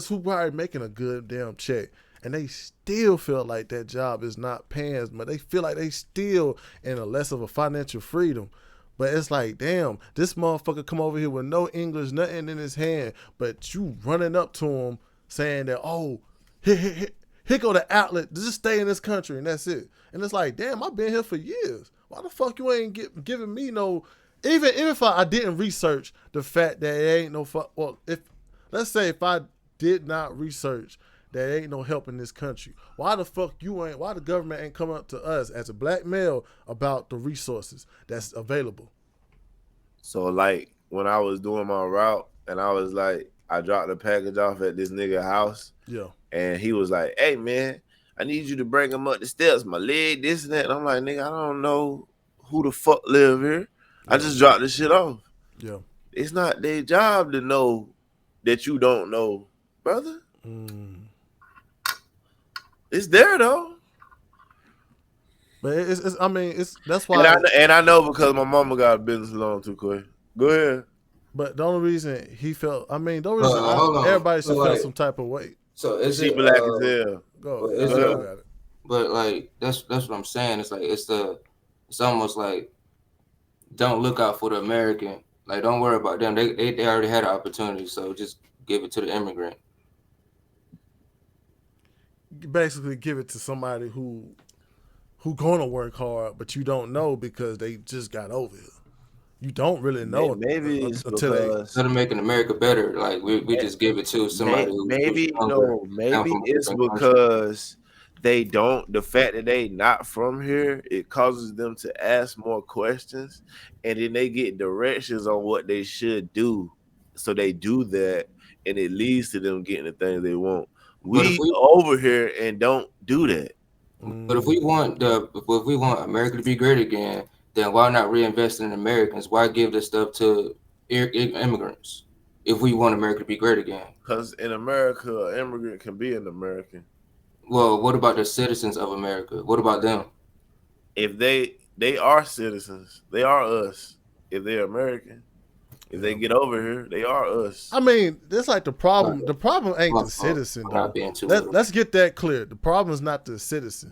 who probably making a good damn check, and they still feel like that job is not paying as much. They feel like they still in a less of a financial freedom. But it's like, damn, this motherfucker come over here with no English, nothing in his hand, but you running up to him saying that, oh, here go the outlet, just stay in this country and that's it. And it's like, damn, I've been here for years. Why the fuck you ain't giving me no, even if I didn't research the fact that it ain't no fuck, well, let's say if I did not research that ain't no help in this country, why the government ain't come up to us as a black male about the resources that's available? So like when I was doing my route and I was like, I dropped the package off at this nigga house. Yeah. And he was like, hey man, I need you to bring him up the steps, my leg, this and that. And I'm like, nigga, I don't know who the fuck live here. I just dropped this shit off. Yeah. It's not their job to know that you don't know, brother. It's there though. But that's why. And I know because my mama got a business loan too, Quay. Go ahead. But the only reason he felt, everybody should feel some type of weight. So is she it black as hell? But like that's what I'm saying. It's like it's almost like don't look out for the American. Like don't worry about them. They already had an opportunity, so just give it to the immigrant. Basically, give it to somebody who gonna work hard, but you don't know because they just got over here. You don't really know. Maybe it's instead of making America better, like we just give it to somebody. Maybe it's because they don't. The fact that they not from here, it causes them to ask more questions, and then they get directions on what they should do, so they do that, and it leads to them getting the things they want. We over here and don't do that. But if we want America to be great again, then why not reinvest in Americans? Why give this stuff to immigrants if we want America to be great again? Because in America, an immigrant can be an American. Well, what about the citizens of America? What about them? If they are citizens, they are us. If they're American, if they get over here, they are us. I mean, that's like the problem. The problem ain't the citizen, though. Let's get that clear. The problem is not the citizen.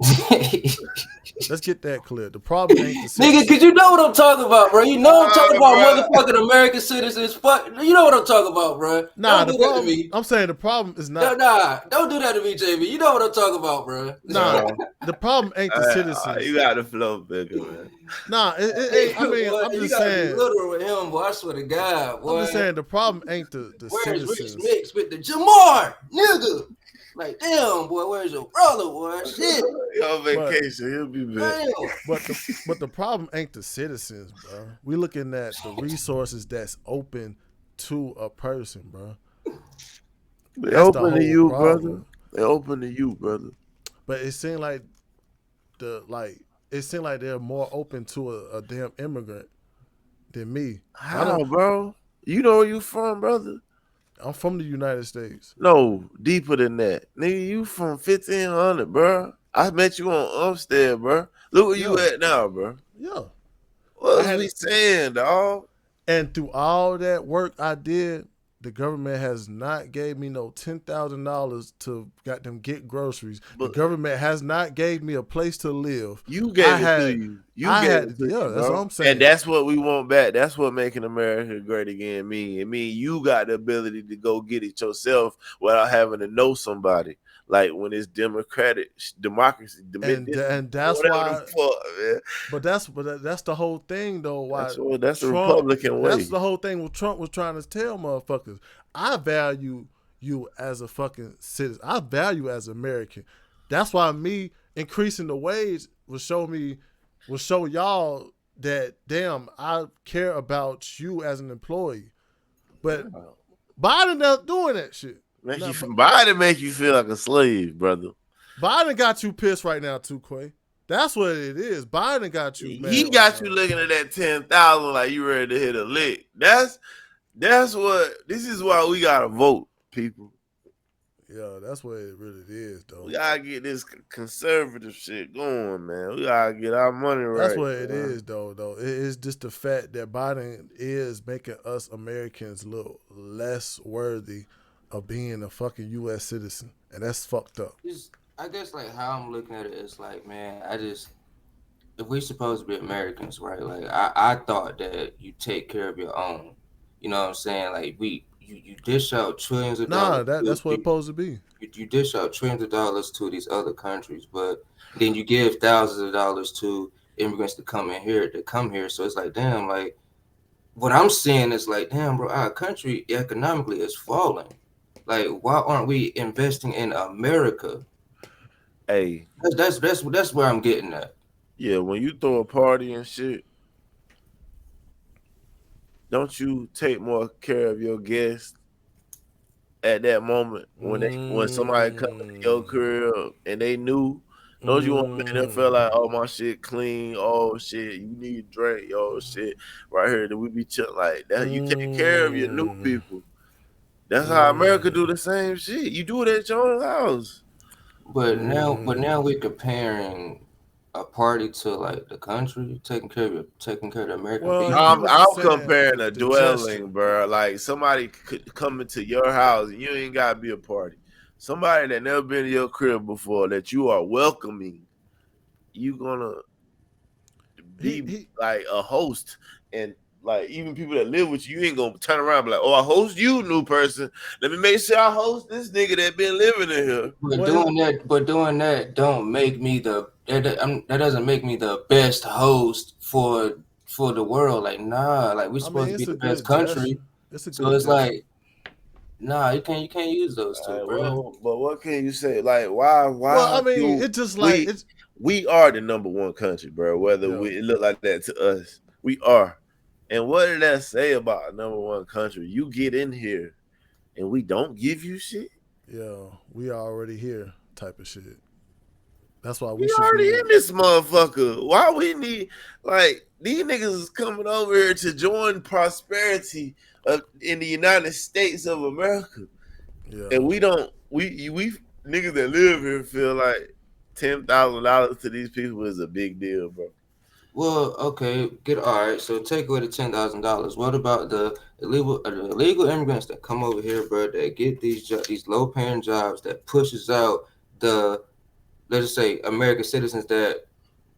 Let's get that clear. The problem ain't the citizen. Nigga, cause you know what I'm talking about, bro. You know I'm talking about motherfucking American citizens. Fuck, you know what I'm talking about, bro. Nah, don't do that to me. I'm saying the problem is not. Nah, don't do that to me, JB. You know what I'm talking about, bro. Nah, the problem ain't the citizens. You got to flow bigger, man. Nah, it I mean, I'm just saying. You gotta be literal with him, boy. I swear to God, boy. I'm just saying the problem ain't the Where's citizens. Rich Mix with the Jamar, nigga? Like, damn, boy, where's your brother, boy? Shit. He on vacation, he'll be back. But the problem ain't the citizens, bro. We looking at the resources that's open to a person, bro. They open to you, brother. They open to you, brother. But it seemed like they're more open to a damn immigrant than me. How, bro? You know where you from, brother? I'm from the United States. No, deeper than that. Nigga, you from 1500, bro. I met you on Umstead, bro. Look where you at now, bro. Yeah. What are we saying, dog? And through all that work I did, the government has not gave me no $10,000 to goddamn get groceries. The government has not gave me a place to live. You gave it to you. That's what I'm saying. And that's what we want back. That's what making America great again mean. It mean you got the ability to go get it yourself without having to know somebody. Like when it's democracy, and that's why. But that's the whole thing, though. Why that's the Republican way. That's the whole thing. What Trump was trying to tell motherfuckers. I value you as a fucking citizen. I value as an American. That's why me increasing the wage will show y'all that damn I care about you as an employee. But Biden not doing that shit. Biden make you feel like a slave, brother. Biden got you pissed right now too, Quay. That's what it is. Biden got you, man. He got you looking at that 10,000 like you ready to hit a lick. That's what. This is why we gotta vote, people. Yeah, that's what it really is, though. We gotta get this conservative shit going, man. We gotta get our money right. That's what it is, though. It is just the fact that Biden is making us Americans look less worthy of being a fucking U.S. citizen, and that's fucked up. I guess like how I'm looking at it is like, man, if we supposed to be Americans, right? Like I thought that you take care of your own. You know what I'm saying? Like you dish out trillions of dollars. That's what it's supposed to be. You dish out trillions of dollars to these other countries, but then you give thousands of dollars to immigrants to come here. So it's like, damn, like what I'm seeing is like, damn, bro, our country economically is falling. Like, why aren't we investing in America? Hey, that's where I'm getting at. Yeah, when you throw a party and shit, don't you take more care of your guests at that moment when somebody come to your crib and they knew? Don't you want to make them feel like, oh, my shit clean, oh shit, you need a drink, yo shit, right here, that we be chilling like that. You take care of your new people. That's how America do the same shit. You do it at your own house. But now we're comparing a party to like the country taking care of the American people. I'm comparing a dwelling, bro. Like somebody could come into your house and you ain't gotta be a party. Somebody that never been to your crib before that you are welcoming, you gonna be like a host, and like even people that live with you ain't gonna turn around and be like, oh, I host you, new person. Let me make sure I host this nigga that been living in here. But doing that don't make me that doesn't make me the best host for the world. Like, nah, like we're supposed to be the best country. So it's like, nah, you can't use those two, bro. Well, but what can you say? Like, why? Well, I mean, it's just like we are the number one country, bro. Whether it look like that to us, we are. And what did that say about number one country? You get in here and we don't give you shit? Yeah, we are already here type of shit. That's why we already in this motherfucker. Why we need, like, these niggas is coming over here to join prosperity in the United States of America. Yeah. And we niggas that live here feel like $10,000 to these people is a big deal, bro. Well, okay, all right. So take away the $10,000. What about the illegal immigrants that come over here, bro? That get these low-paying jobs that pushes out the, let's just say, American citizens that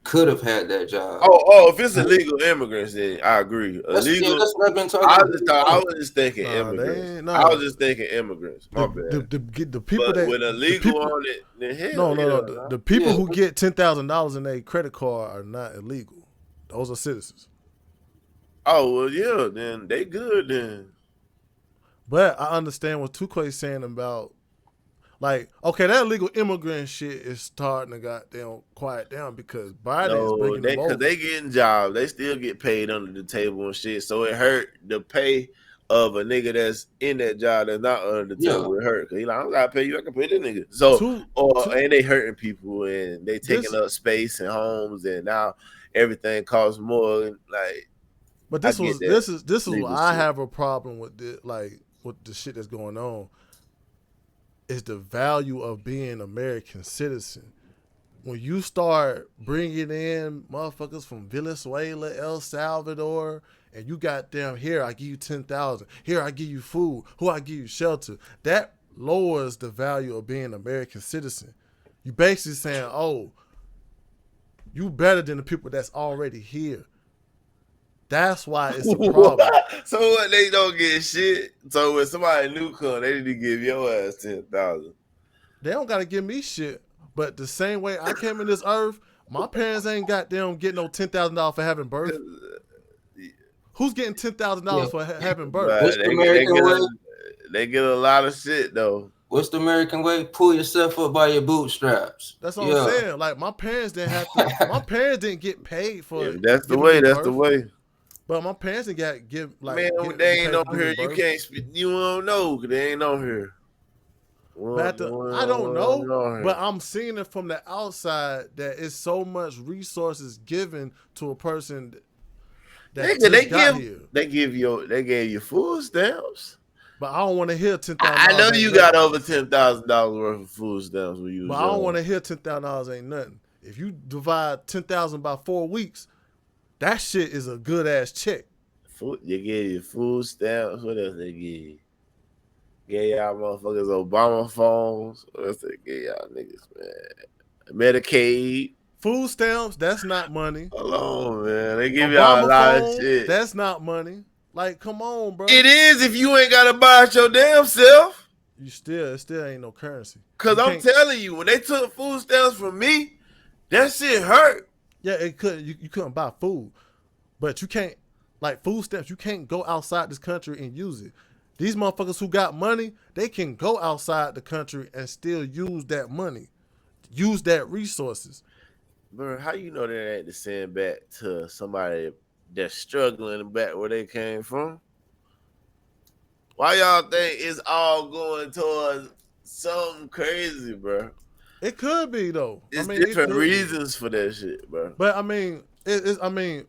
could have had that job. Oh, if it's illegal immigrants, then I agree. That's what I've been talking about. I was just thinking immigrants. I was just thinking immigrants. My bad. The people but that with illegal on it, then hell no. The people who get $10,000 in their credit card are not illegal. Those are citizens. Oh, well, yeah, then they good then. But I understand what Tuklay's saying about, like, okay, that illegal immigrant shit is starting to goddamn quiet down because Biden is bringing them over. Because they getting jobs. They still get paid under the table and shit. So it hurt the pay of a nigga that's in that job that's not under the table. It hurt. Because he like, I don't got to pay you. I can pay this nigga. So, and they hurting people and they taking up space and homes and now everything costs more. And like, but this is what I have a problem with. With the shit that's going on, is the value of being an American citizen. When you start bringing in motherfuckers from Venezuela, El Salvador, and you got them here, I give you 10,000. Here, I give you food. I give you shelter. That lowers the value of being an American citizen. You basically saying, oh, you better than the people that's already here. That's why it's a problem. So what? They don't get shit. So when somebody new come, they need to give your ass 10,000. They don't gotta give me shit. But the same way I came in this earth, my parents ain't got them getting no $10,000 for having birth. Who's getting $10,000 for having birth? They get a lot of shit though. What's the American way? Pull yourself up by your bootstraps. That's what I'm saying. Like my parents didn't have to. My parents didn't get paid for. Yeah, that's the way. That's the way. But my parents didn't get like. Man, they ain't on here. You can't speak. You don't know because they ain't on here. I don't know, but I'm seeing it from the outside that it's so much resources given to a person that they gave you food stamps. But I don't want to hear $10,000. I know you got over $10,000 worth of food stamps when you. But I don't want to hear $10,000 ain't nothing. If you divide 10,000 by 4 weeks, that shit is a good ass check. They gave you food stamps. What else they give you? Gave y'all motherfuckers Obama phones. What else they gave y'all niggas, man? Medicaid. Food stamps, that's not money. Hold on, man. They give y'all a lot of shit. That's not money. Like, come on, bro. It is if you ain't got to buy it your damn self. It still ain't no currency. Because I'm telling you, when they took food stamps from me, that shit hurt. Yeah, it couldn't. You couldn't buy food. But you can't, like food stamps, you can't go outside this country and use it. These motherfuckers who got money, they can go outside the country and still use that money. Use that resources. Bro, how you know they ain't to send back to somebody that's struggling back where they came from? Why y'all think it's all going towards something crazy, bro? It could be though. It's different reasons for that shit, bro. But I mean, that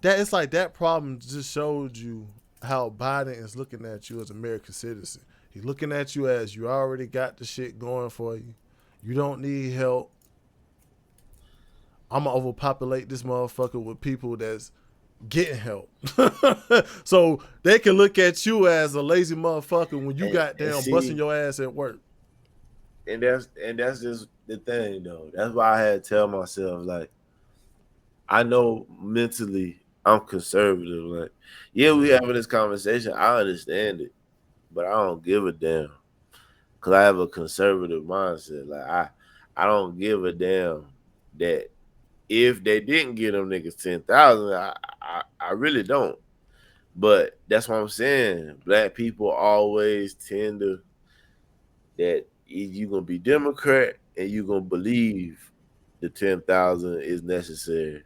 it's like that problem just showed you how Biden is looking at you as an American citizen. He's looking at you as you already got the shit going for you. You don't need help. I'm gonna overpopulate this motherfucker with people that's getting help. So they can look at you as a lazy motherfucker when you goddamn busting your ass at work. And that's just the thing though. That's why I had to tell myself, like, I know mentally I'm conservative. Like, yeah, we having this conversation. I understand it, but I don't give a damn. Cause I have a conservative mindset. Like I don't give a damn that if they didn't give them niggas 10,000, I really don't. But that's what I'm saying. Black people always tend to that you're gonna be Democrat and you're gonna believe the 10,000 is necessary,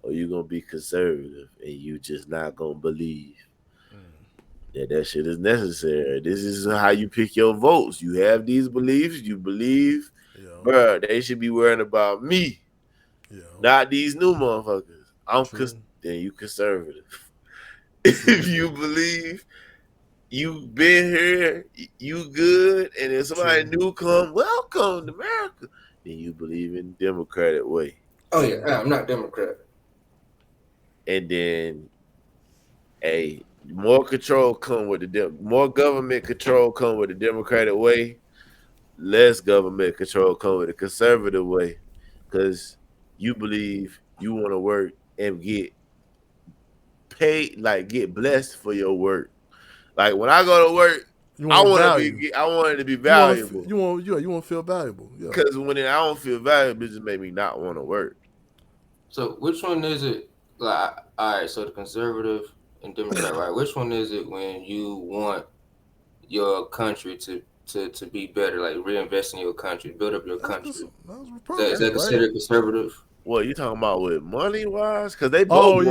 or you're gonna be conservative and you just not gonna believe that shit is necessary. This is how you pick your votes. You have these beliefs, you believe, bro, they should be worrying about me. Not these new motherfuckers. Then you conservative. If you believe you've been here, you good, and if somebody new come, welcome to America, then you believe in the Democratic way. Oh yeah, I'm not Democrat. And then, more control come with more government control come with the Democratic way. Less government control come with the conservative way, because you believe you want to work and get paid, like get blessed for your work. Like when I go to work, I want it to be valuable. You want to feel valuable. Because when I don't feel valuable, it just make me not want to work. So which one is it? Like, all right, so the conservative and Democrat, right? Which one is it when you want your country to be better, like reinvest in your country, build up your country? Is that considered conservative? What you talking about with money wise? Because they both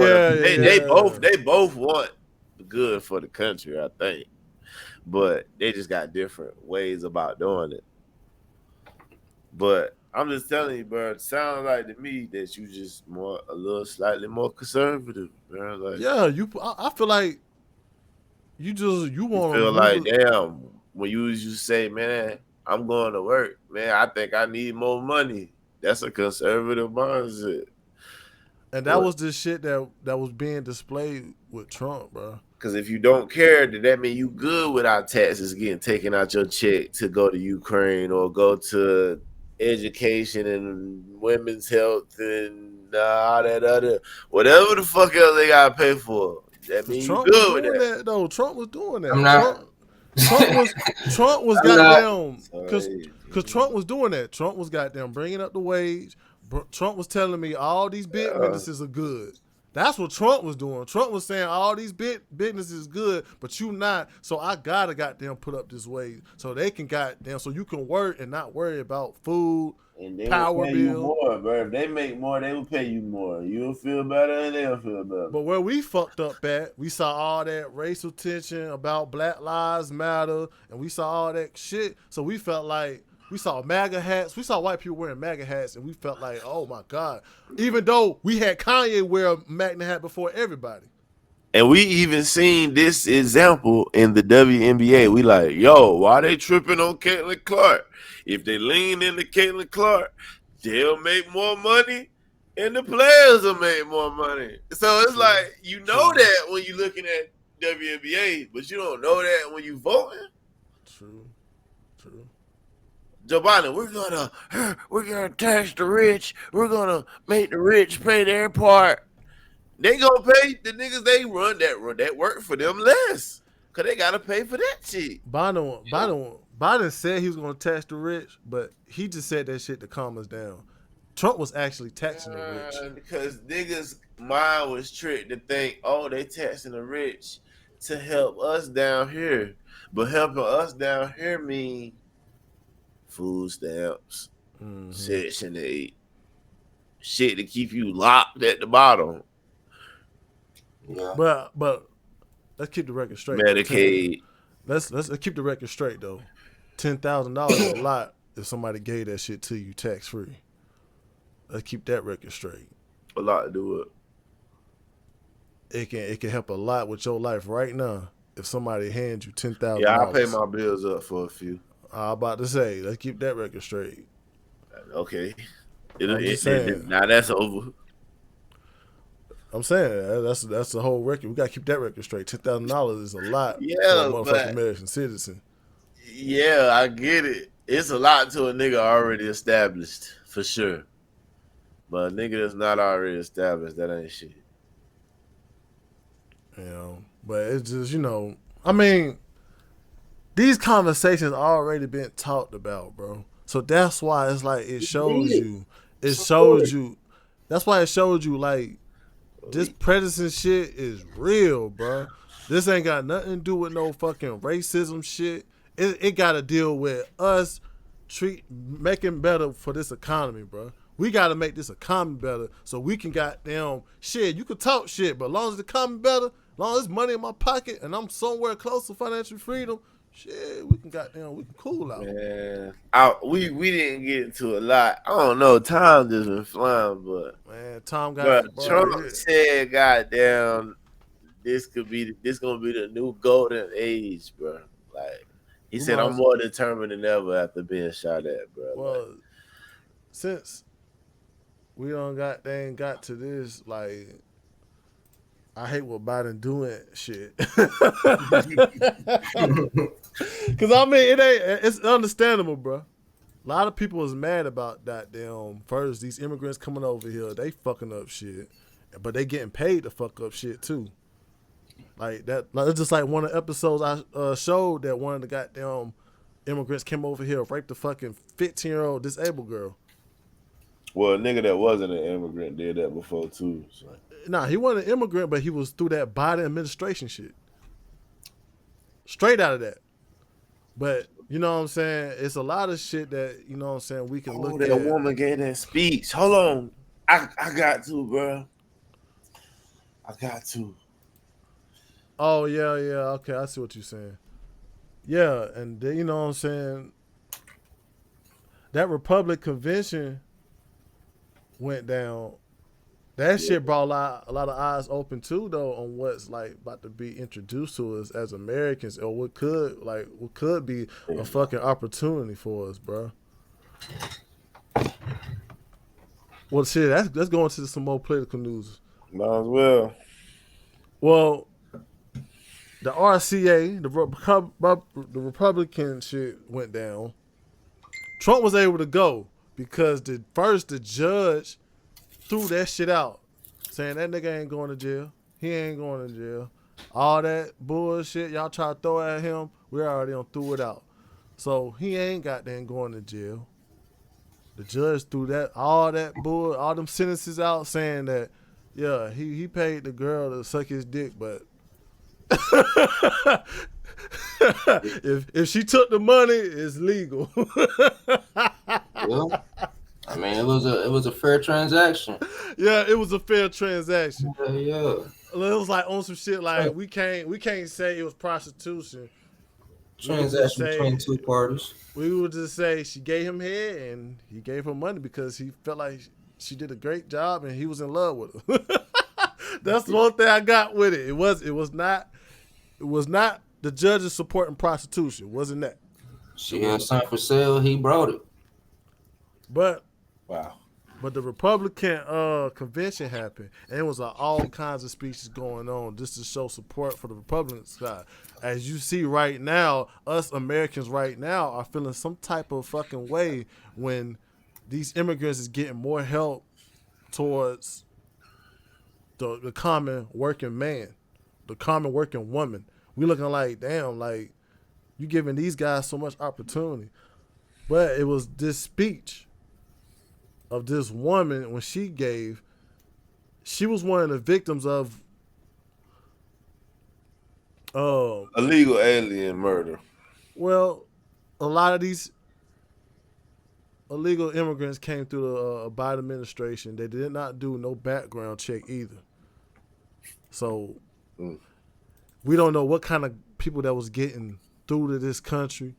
they both want good for the country, I think, but they just got different ways about doing it. But I'm just telling you, bro, it sounds like to me that you just a little slightly more conservative, bro. Like, yeah, I feel like you want to feel like damn when you say, man, I'm going to work, man, I think I need more money. That's a conservative mindset. And that was the shit that was being displayed with Trump, bro. Because if you don't care, then that mean you good without taxes getting taken out your check to go to Ukraine or go to education and women's health and all that other, whatever the fuck else they gotta pay for. That means you good with that. No, Trump was doing that. I'm not. Trump was goddamn, because Trump was doing that. Trump was goddamn bringing up the wage. Trump was telling me all these big businesses are good. That's what Trump was doing. Trump was saying all these business is good, but you not. So I gotta goddamn put up this wage so they can goddamn so you can work and not worry about food, and they power will pay bill. You more, bro. If they make more, they will pay you more. You'll feel better, and they'll feel better. But where we fucked up at, we saw all that racial tension about Black Lives Matter, and we saw all that shit. So we felt like. We saw MAGA hats. We saw white people wearing MAGA hats, and we felt like, oh, my God. Even though we had Kanye wear a MAGA hat before everybody. And we even seen this example in the WNBA. We like, yo, why they tripping on Caitlin Clark? If they lean into Caitlin Clark, they'll make more money, and the players will make more money. So it's like, you know that when you're looking at WNBA, but you don't know that when you voting. True. Joe Biden, we're gonna tax the rich. We're gonna make the rich pay their part. They gonna pay the niggas they run that work for them less, cause they gotta pay for that shit. Biden said he was gonna tax the rich, but he just said that shit to calm us down. Trump was actually taxing the rich because niggas' mind was tricked to think, oh, they taxing the rich to help us down here, but helping us down here mean food stamps, Section 8, shit to keep you locked at the bottom. Yeah. But let's keep the record straight. Medicaid. Let's keep the record straight though. $10,000 is a lot if somebody gave that shit to you tax free. Let's keep that record straight. A lot to do it. It can help a lot with your life right now if somebody hands you $10,000. Yeah, I pay my bills up for a few. I was about to say, let's keep that record straight. Okay. Now that's over. I'm saying that's the whole record. We gotta keep that record straight. $10,000 is a lot for a motherfucking American citizen. Yeah, I get it. It's a lot to a nigga already established, for sure. But a nigga that's not already established, that ain't shit. You know, but it's just, I mean, these conversations already been talked about, bro. So that's why it's like it shows you. That's why it showed you like this prejudice shit is real, bro. This ain't got nothing to do with no fucking racism shit. It got to deal with us making better for this economy, bro. We got to make this economy better so we can goddamn shit. You can talk shit, but as long as the economy better, as long as there's money in my pocket and I'm somewhere close to financial freedom, shit, we can cool out. Man, we didn't get into a lot. I don't know. Time just been flying, but man, Tom got it, bro. Trump said, "Goddamn, this gonna be the new golden age, bro." Like he said, "I'm more determined than ever after being shot at, bro." Well, since we got to this, like, I hate what Biden doing shit. Cause I mean, it's understandable, bro. A lot of people is mad about that first these immigrants coming over here, they fucking up shit. But they getting paid to fuck up shit too. Like that, it's just like one of the episodes I showed that one of the goddamn immigrants came over here, raped a fucking 15-year-old disabled girl. Well, a nigga that wasn't an immigrant did that before too. So. Nah, he wasn't an immigrant, but he was through that Biden administration shit. Straight out of that. But, you know what I'm saying? It's a lot of shit that, you know what I'm saying, we can look at. That woman gave that speech. Hold on. I got to, bro. I got to. Oh, yeah. Okay, I see what you're saying. Yeah, and then, you know what I'm saying? That Republic convention went down. That shit brought a lot of eyes open too, though, on what's like about to be introduced to us as Americans, or what could be a fucking opportunity for us, bro. Well, shit, let's go into some more political news. Might as well. Well, the RCA, the Republican shit went down. Trump was able to go because the judge threw that shit out, saying that nigga ain't going to jail. He ain't going to jail. All that bullshit y'all try to throw at him, we already done threw it out. So he ain't goddamn going to jail. The judge threw all them sentences out, saying that Yeah, he paid the girl to suck his dick, but if she took the money, it's legal. Yeah. I mean, it was a fair transaction. Yeah, it was a fair transaction. Yeah. It was like on some shit like we can't say it was prostitution. Transaction between two parties. We would just say she gave him head and he gave her money because he felt like she did a great job and he was in love with her. That's the one thing I got with it. It was not the judges supporting prostitution. It wasn't that. She had something for sale. He brought it. But wow. But the Republican convention happened, and it was all kinds of speeches going on just to show support for the Republican side. As you see right now, us Americans right now are feeling some type of fucking way when these immigrants is getting more help towards the common working man, the common working woman. We looking like, damn, like you giving these guys so much opportunity. But it was this speech of this woman when she was one of the victims of illegal alien murder. Well, a lot of these illegal immigrants came through the Biden administration. They did not do no background check either. So we don't know what kind of people that was getting through to this country.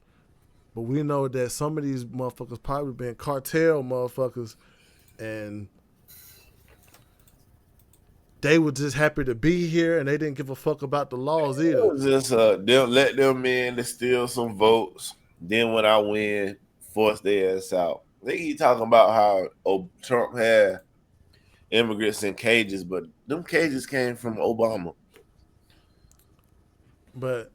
But we know that some of these motherfuckers probably been cartel motherfuckers, and they were just happy to be here, and they didn't give a fuck about the laws either. It was just they'll let them in to steal some votes. Then when I win, force their ass out. They keep talking about how Trump had immigrants in cages, but them cages came from Obama. But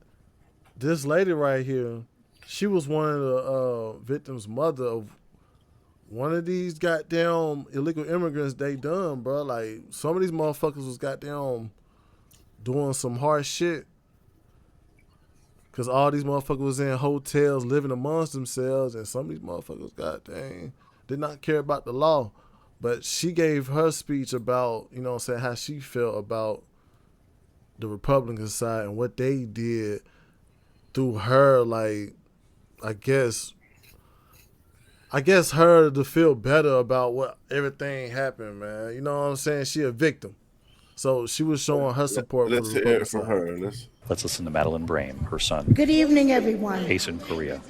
this lady right here, she was one of the victims' mother of one of these goddamn illegal immigrants they done, bro. Like, some of these motherfuckers was goddamn doing some hard shit. Because all these motherfuckers was in hotels living amongst themselves, and some of these motherfuckers, goddamn, did not care about the law. But she gave her speech about, you know what I'm saying, how she felt about the Republican side and what they did through her, like, I guess her to feel better about what everything happened, man. You know what I'm saying? She a victim. So she was showing her support. Let's hear it from her. Let's listen to Madeline Brame, her son. Good evening, everyone. Based in Korea.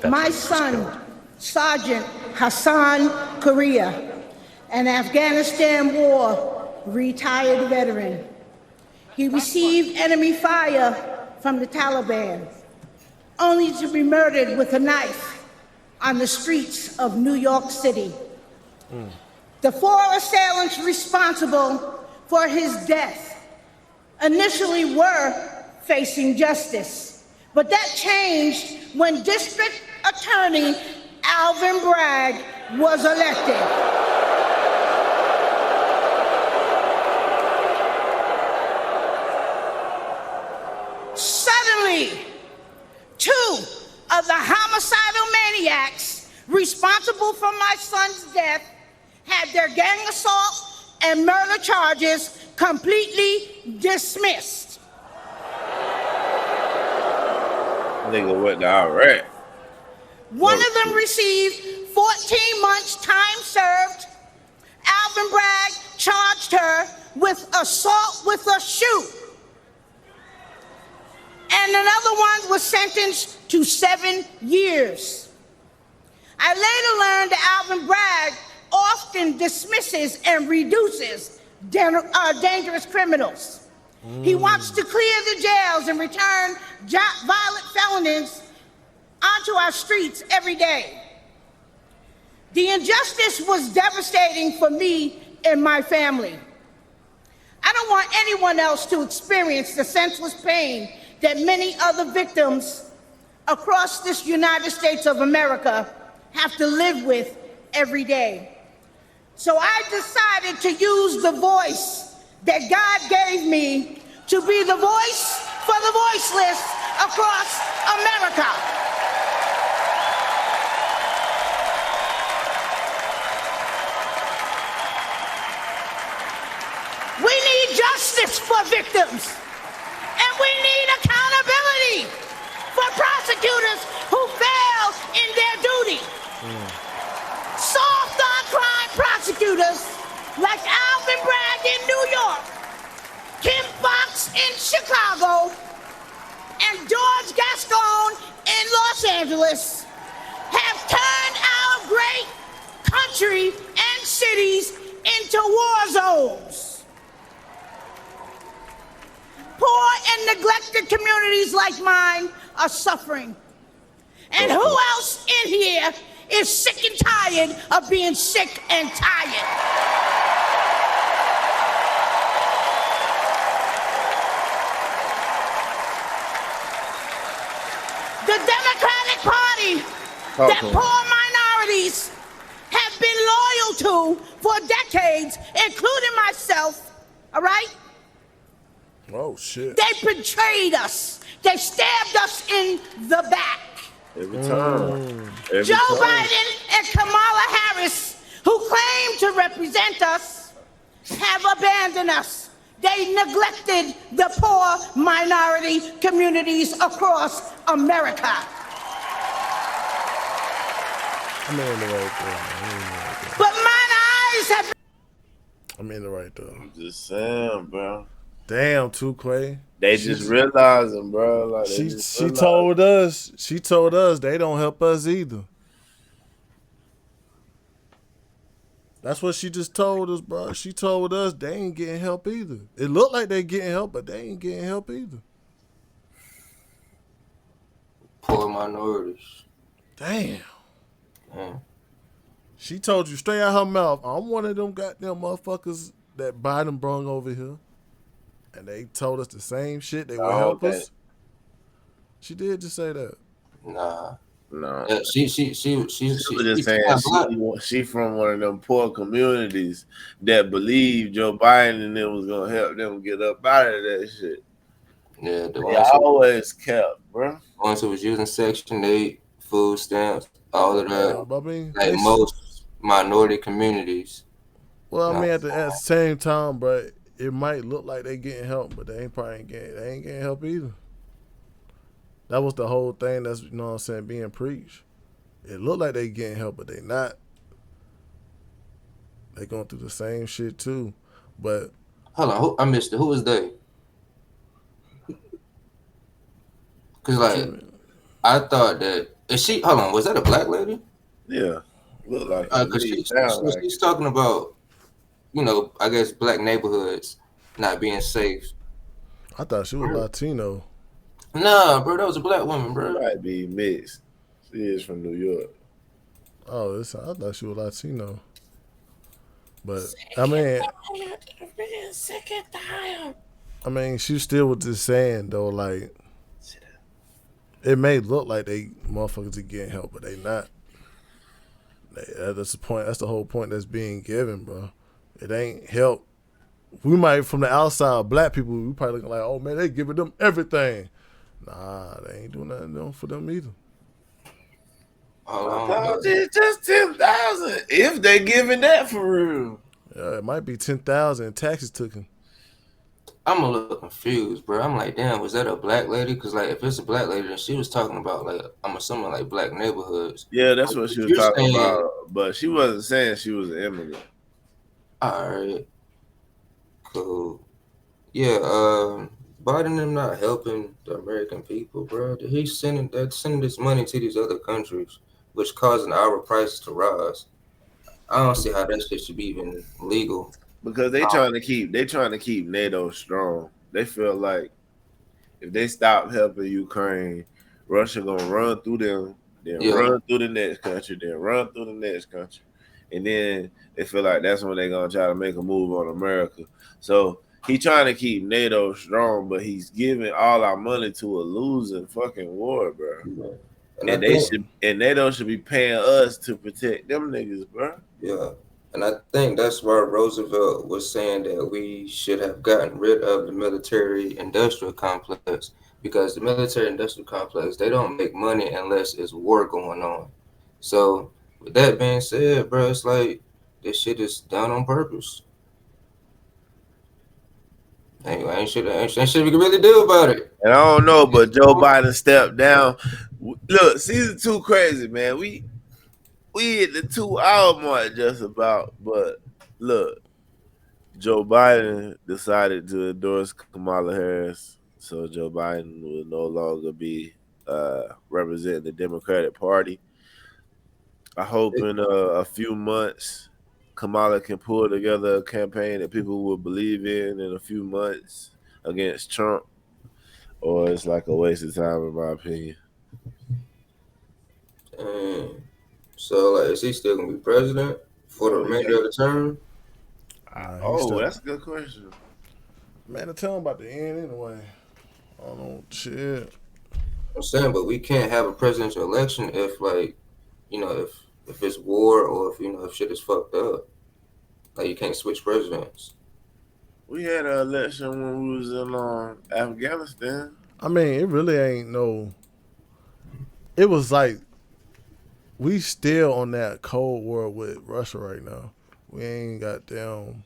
My son, Sergeant Hassan Korea, an Afghanistan War retired veteran. He received enemy fire from the Taliban, only to be murdered with a knife on the streets of New York City. The 4 assailants responsible for his death initially were facing justice, but that changed when District Attorney Alvin Bragg was elected. Suddenly, 2 of the homicidal maniacs responsible for my son's death had their gang assault and murder charges completely dismissed. Nigga went to Iraq. One of them received 14 months time served. Alvin Bragg charged her with assault with a shoe. And another one was sentenced to 7 years. I later learned that Alvin Bragg often dismisses and reduces dangerous criminals. He wants to clear the jails and return violent felons onto our streets every day. The injustice was devastating for me and my family. I don't want anyone else to experience the senseless pain that many other victims across this United States of America have to live with every day. So I decided to use the voice that God gave me to be the voice for the voiceless across America. We justice for victims. And we need accountability for prosecutors who fail in their duty. Soft on crime prosecutors like Alvin Bragg in New York, Kim Foxx in Chicago, and George Gascon in Los Angeles have turned our great country and cities into war zones. Poor and neglected communities like mine are suffering. And who else in here is sick and tired of being sick and tired? The Democratic Party that poor minorities have been loyal to for decades, including myself, all right? Oh, shit. They betrayed us. They stabbed us in the back. Every time. Joe Biden and Kamala Harris, who claim to represent us, have abandoned us. They neglected the poor minority communities across America. I'm in the right there. But mine eyes have. I'm in the right there. I'm just saying, bro. Damn, Quay. They just realizing, bro. Like she told us they don't help us either. That's what she just told us, bro. She told us they ain't getting help either. It looked like they getting help, but they ain't getting help either. Poor minorities. Damn. She told you straight out her mouth, I'm one of them goddamn motherfuckers that Biden brung over here. And they told us the same shit. They would help us. She did just say that. Nah. No. Yeah, she was just saying she from one of them poor communities that believed Joe Biden and them was gonna help them get up out of that shit. Yeah, they always kept, bro. Ones who was using Section 8, food stamps, all of that. I mean, like most minority communities. Well, I mean, at the same time, bro, it might look like they getting help, but they ain't getting help either. That was the whole thing that's, you know what I'm saying, being preached. It looked like they getting help, but they not. They going through the same shit too. But hold on, I missed it. Who was they? Cause like I thought that hold on, was that a black lady? Yeah. Look like cause she's talking about, you know, I guess black neighborhoods not being safe. I thought she was Latino. Nah, bro, that was a black woman, bro. Might be mixed. She is from New York. Oh, I thought she was Latino. But I mean, she still was just saying though, like it may look like they motherfuckers are getting help, but they not. That's the point. That's the whole point that's being given, bro. It ain't help. We might, from the outside, black people, we probably looking like, oh man, they giving them everything. Nah, they ain't doing nothing for them either. It's just 10,000 if they giving that for real. Yeah, it might be 10,000 in taxes taken. I'm a little confused, bro. I'm like, damn, was that a black lady? Because like, if it's a black lady, then she was talking about like, I'm assuming like black neighborhoods. Yeah, that's what she was talking about. But she wasn't saying she was an immigrant. All right, cool. Yeah, Biden them not helping the American people, bro. He's sending this money to these other countries, which causing our prices to rise. I don't see how that shit should be even legal. Because they trying to keep NATO strong. They feel like if they stop helping Ukraine, Russia gonna run through them, then run through the next country, then run through the next country, and then they feel like that's when they're gonna try to make a move on America. So he trying to keep NATO strong, but he's giving all our money to a losing fucking war, bro. And NATO should be paying us to protect them niggas, bro. Yeah. And I think that's why Roosevelt was saying that we should have gotten rid of the military-industrial complex, because the military-industrial complex, they don't make money unless it's war going on. So with that being said, bro, it's like this shit is done on purpose. Ain't shit we can really do about it. And I don't know, but Joe Biden stepped down. Look, season 2 crazy, man. We hit the 2-hour mark just about, but look, Joe Biden decided to endorse Kamala Harris, so Joe Biden will no longer be representing the Democratic Party. I hope in a few months Kamala can pull together a campaign that people will believe in a few months against Trump, or it's like a waste of time in my opinion. So, like, is he still gonna be president for the remainder of the term? That's a good question. Man, the term about to end anyway. I don't know, shit. I'm saying, but we can't have a presidential election if, like, you know, if it's war or if shit is fucked up. Like, you can't switch presidents. We had an election when we was in Afghanistan. I mean, it really ain't no. It was like we still on that Cold War with Russia right now. We ain't got them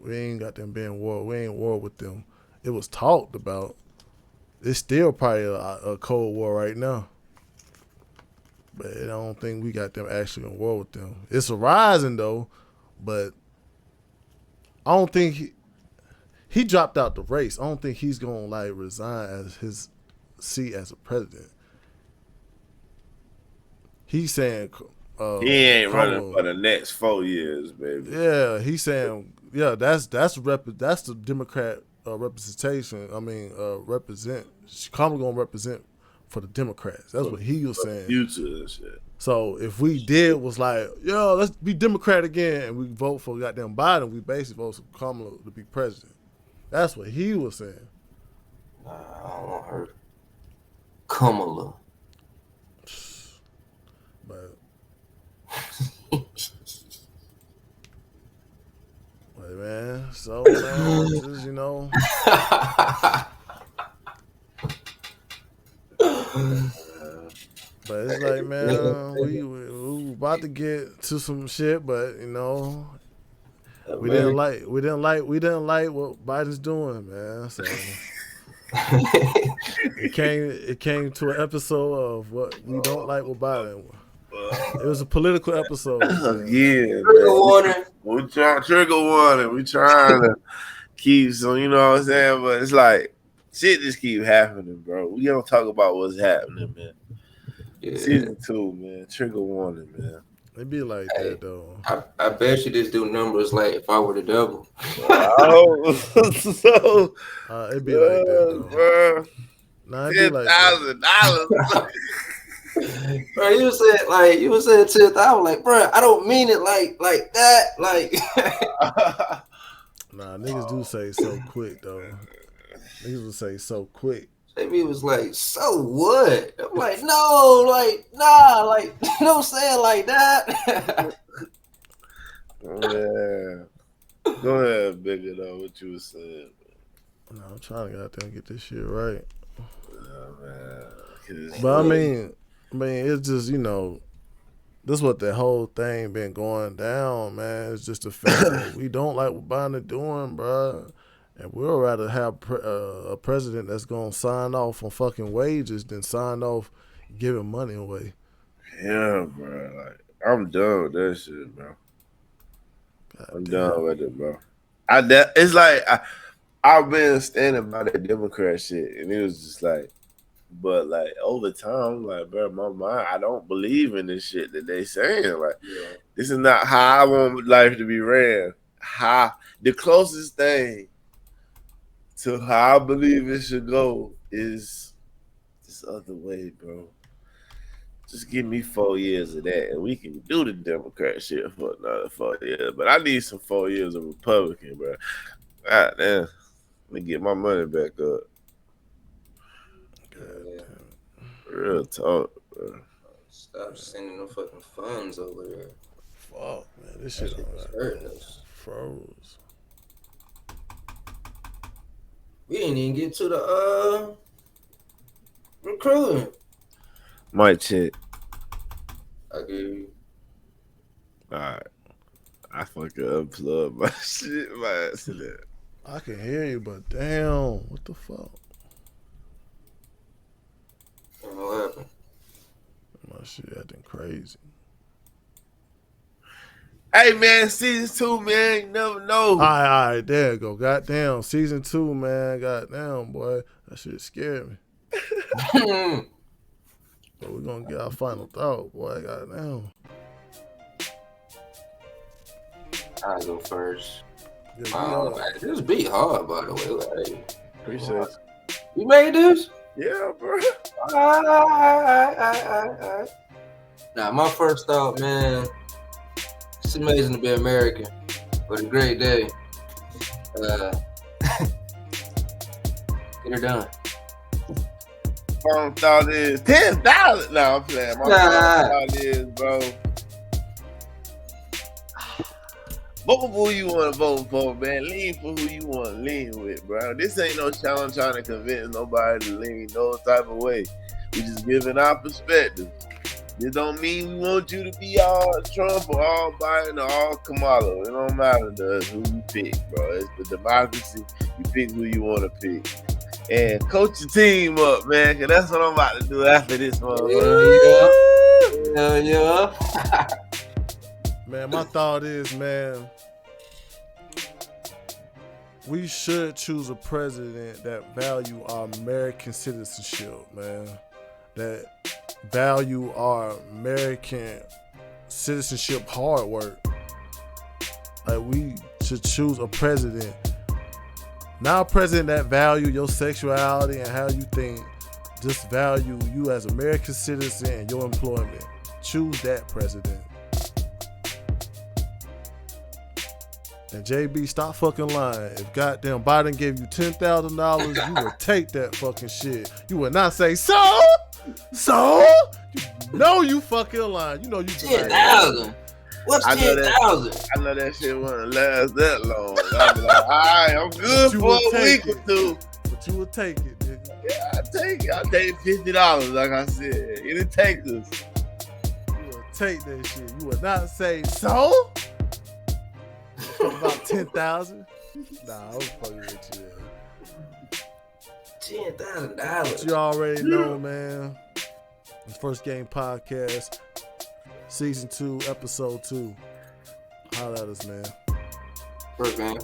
being war. We ain't war with them. It was talked about. It's still probably a Cold War right now. But I don't think we got them actually in war with them. It's a rising though, but I don't think he dropped out the race. I don't think he's gonna like resign as his seat as a president. He's saying he ain't running for the next 4 years, baby. Yeah, he's saying that's the Democrat representation. I mean, Kamala gonna represent for the Democrats. That's what he was saying. Future and shit. So if we was like, let's be Democrat again, and we vote for goddamn Biden, we basically vote for Kamala to be president. That's what he was saying. Nah, I don't want her. Kamala. But man, so man, just, but it's like, man, we about to get to some shit, but we didn't like what Biden's doing, man. So it came to an episode of what we don't like with Biden. It was a political episode. Yeah, trigger warning. We trying to keep some, you know what I'm saying? But it's like shit just keep happening, bro. We don't talk about what's happening, man. Yeah. Season 2, man. Trigger warning, man. It be like that though. I bet you just do numbers like if I were the devil. It'd be like that though. Nah, it'd be like $10,000. Bro, you was saying 10,000. I was like, bro, I don't mean it like that. Like nah, niggas do say so quick though. Niggas would say so quick. Maybe was like, so what? I'm like, no, like, nah, like, don't say it like that. Yeah. Go ahead, Bigger, though, what you was saying. No, I'm trying to go out there and get this shit right. Man. But I mean, it's just, this is what the whole thing been going down, man. It's just the fact that we don't like what Biden doing, bro. And we'd rather have a president that's going to sign off on fucking wages than sign off giving money away. Yeah, bro. Like, I'm done with that shit, bro. I'm done with it, bro. It's like I've been standing by that Democrat shit, and it was just like, but like over time, like, bro, my mind, I don't believe in this shit that they saying. Like, this is not how I want life to be ran. The closest thing to how I believe it should go is this other way, bro. Just give me 4 years of that, and we can do the Democrat shit for another 4 years. But I need some 4 years of Republican, bro. God damn. Let me get my money back up. Real talk, bro. Stop sending no fucking funds over there. Fuck, man. This shit hurting us. Froze. We didn't even get to the recruiting. Might check. I give you. All right. I fucking unplugged my shit by accident. I can hear you, but damn, what the fuck? What happened? My shit acting crazy. Hey man, season 2, man, you never know. All right, there you go. Goddamn, season 2, man. Goddamn, boy, that shit scared me. But we're gonna get our final thought, boy. Goddamn. I'll go first. Yeah, this beat hard, by the way. Hey, appreciate it. You made this? Yeah, bro. Now, my first thought, man, it's amazing to be American. What a great day. Get her done. My thought is $10,000. No, I'm playing. My thought is, bro. Vote for who you want to vote for, man. Lean for who you want to lean with, bro. This ain't no challenge trying to convince nobody to lean no type of way. We just giving our perspective. This don't mean we want you to be all Trump or all Biden or all Kamala. It don't matter to us who you pick, bro. It's the democracy. You pick who you want to pick. And coach your team up, man, because that's what I'm about to do after this motherfucker. Yeah. Man, my thought is, man, we should choose a president that value our American citizenship, man. That value our American citizenship hard work. Like, we should choose a president. Not a president that value your sexuality and how you think, just value you as American citizen and your employment. Choose that president. And JB, stop fucking lying. If goddamn Biden gave you $10,000, you would take that fucking shit. You would not say, so? You know you fucking lying. You know you 10,000. What's 10,000? I know that shit wouldn't last that long. I'd be like, all right, I'm good for a week or two. But you would take it, nigga. Yeah, I take it. I take $50, like I said. It'll take us. You would take that shit. You would not say, so? About 10,000? Nah, I was fucking with you. $10,000. But you already know, man. The First Game Podcast, Season 2, Episode 2. Holla at us, man. First game.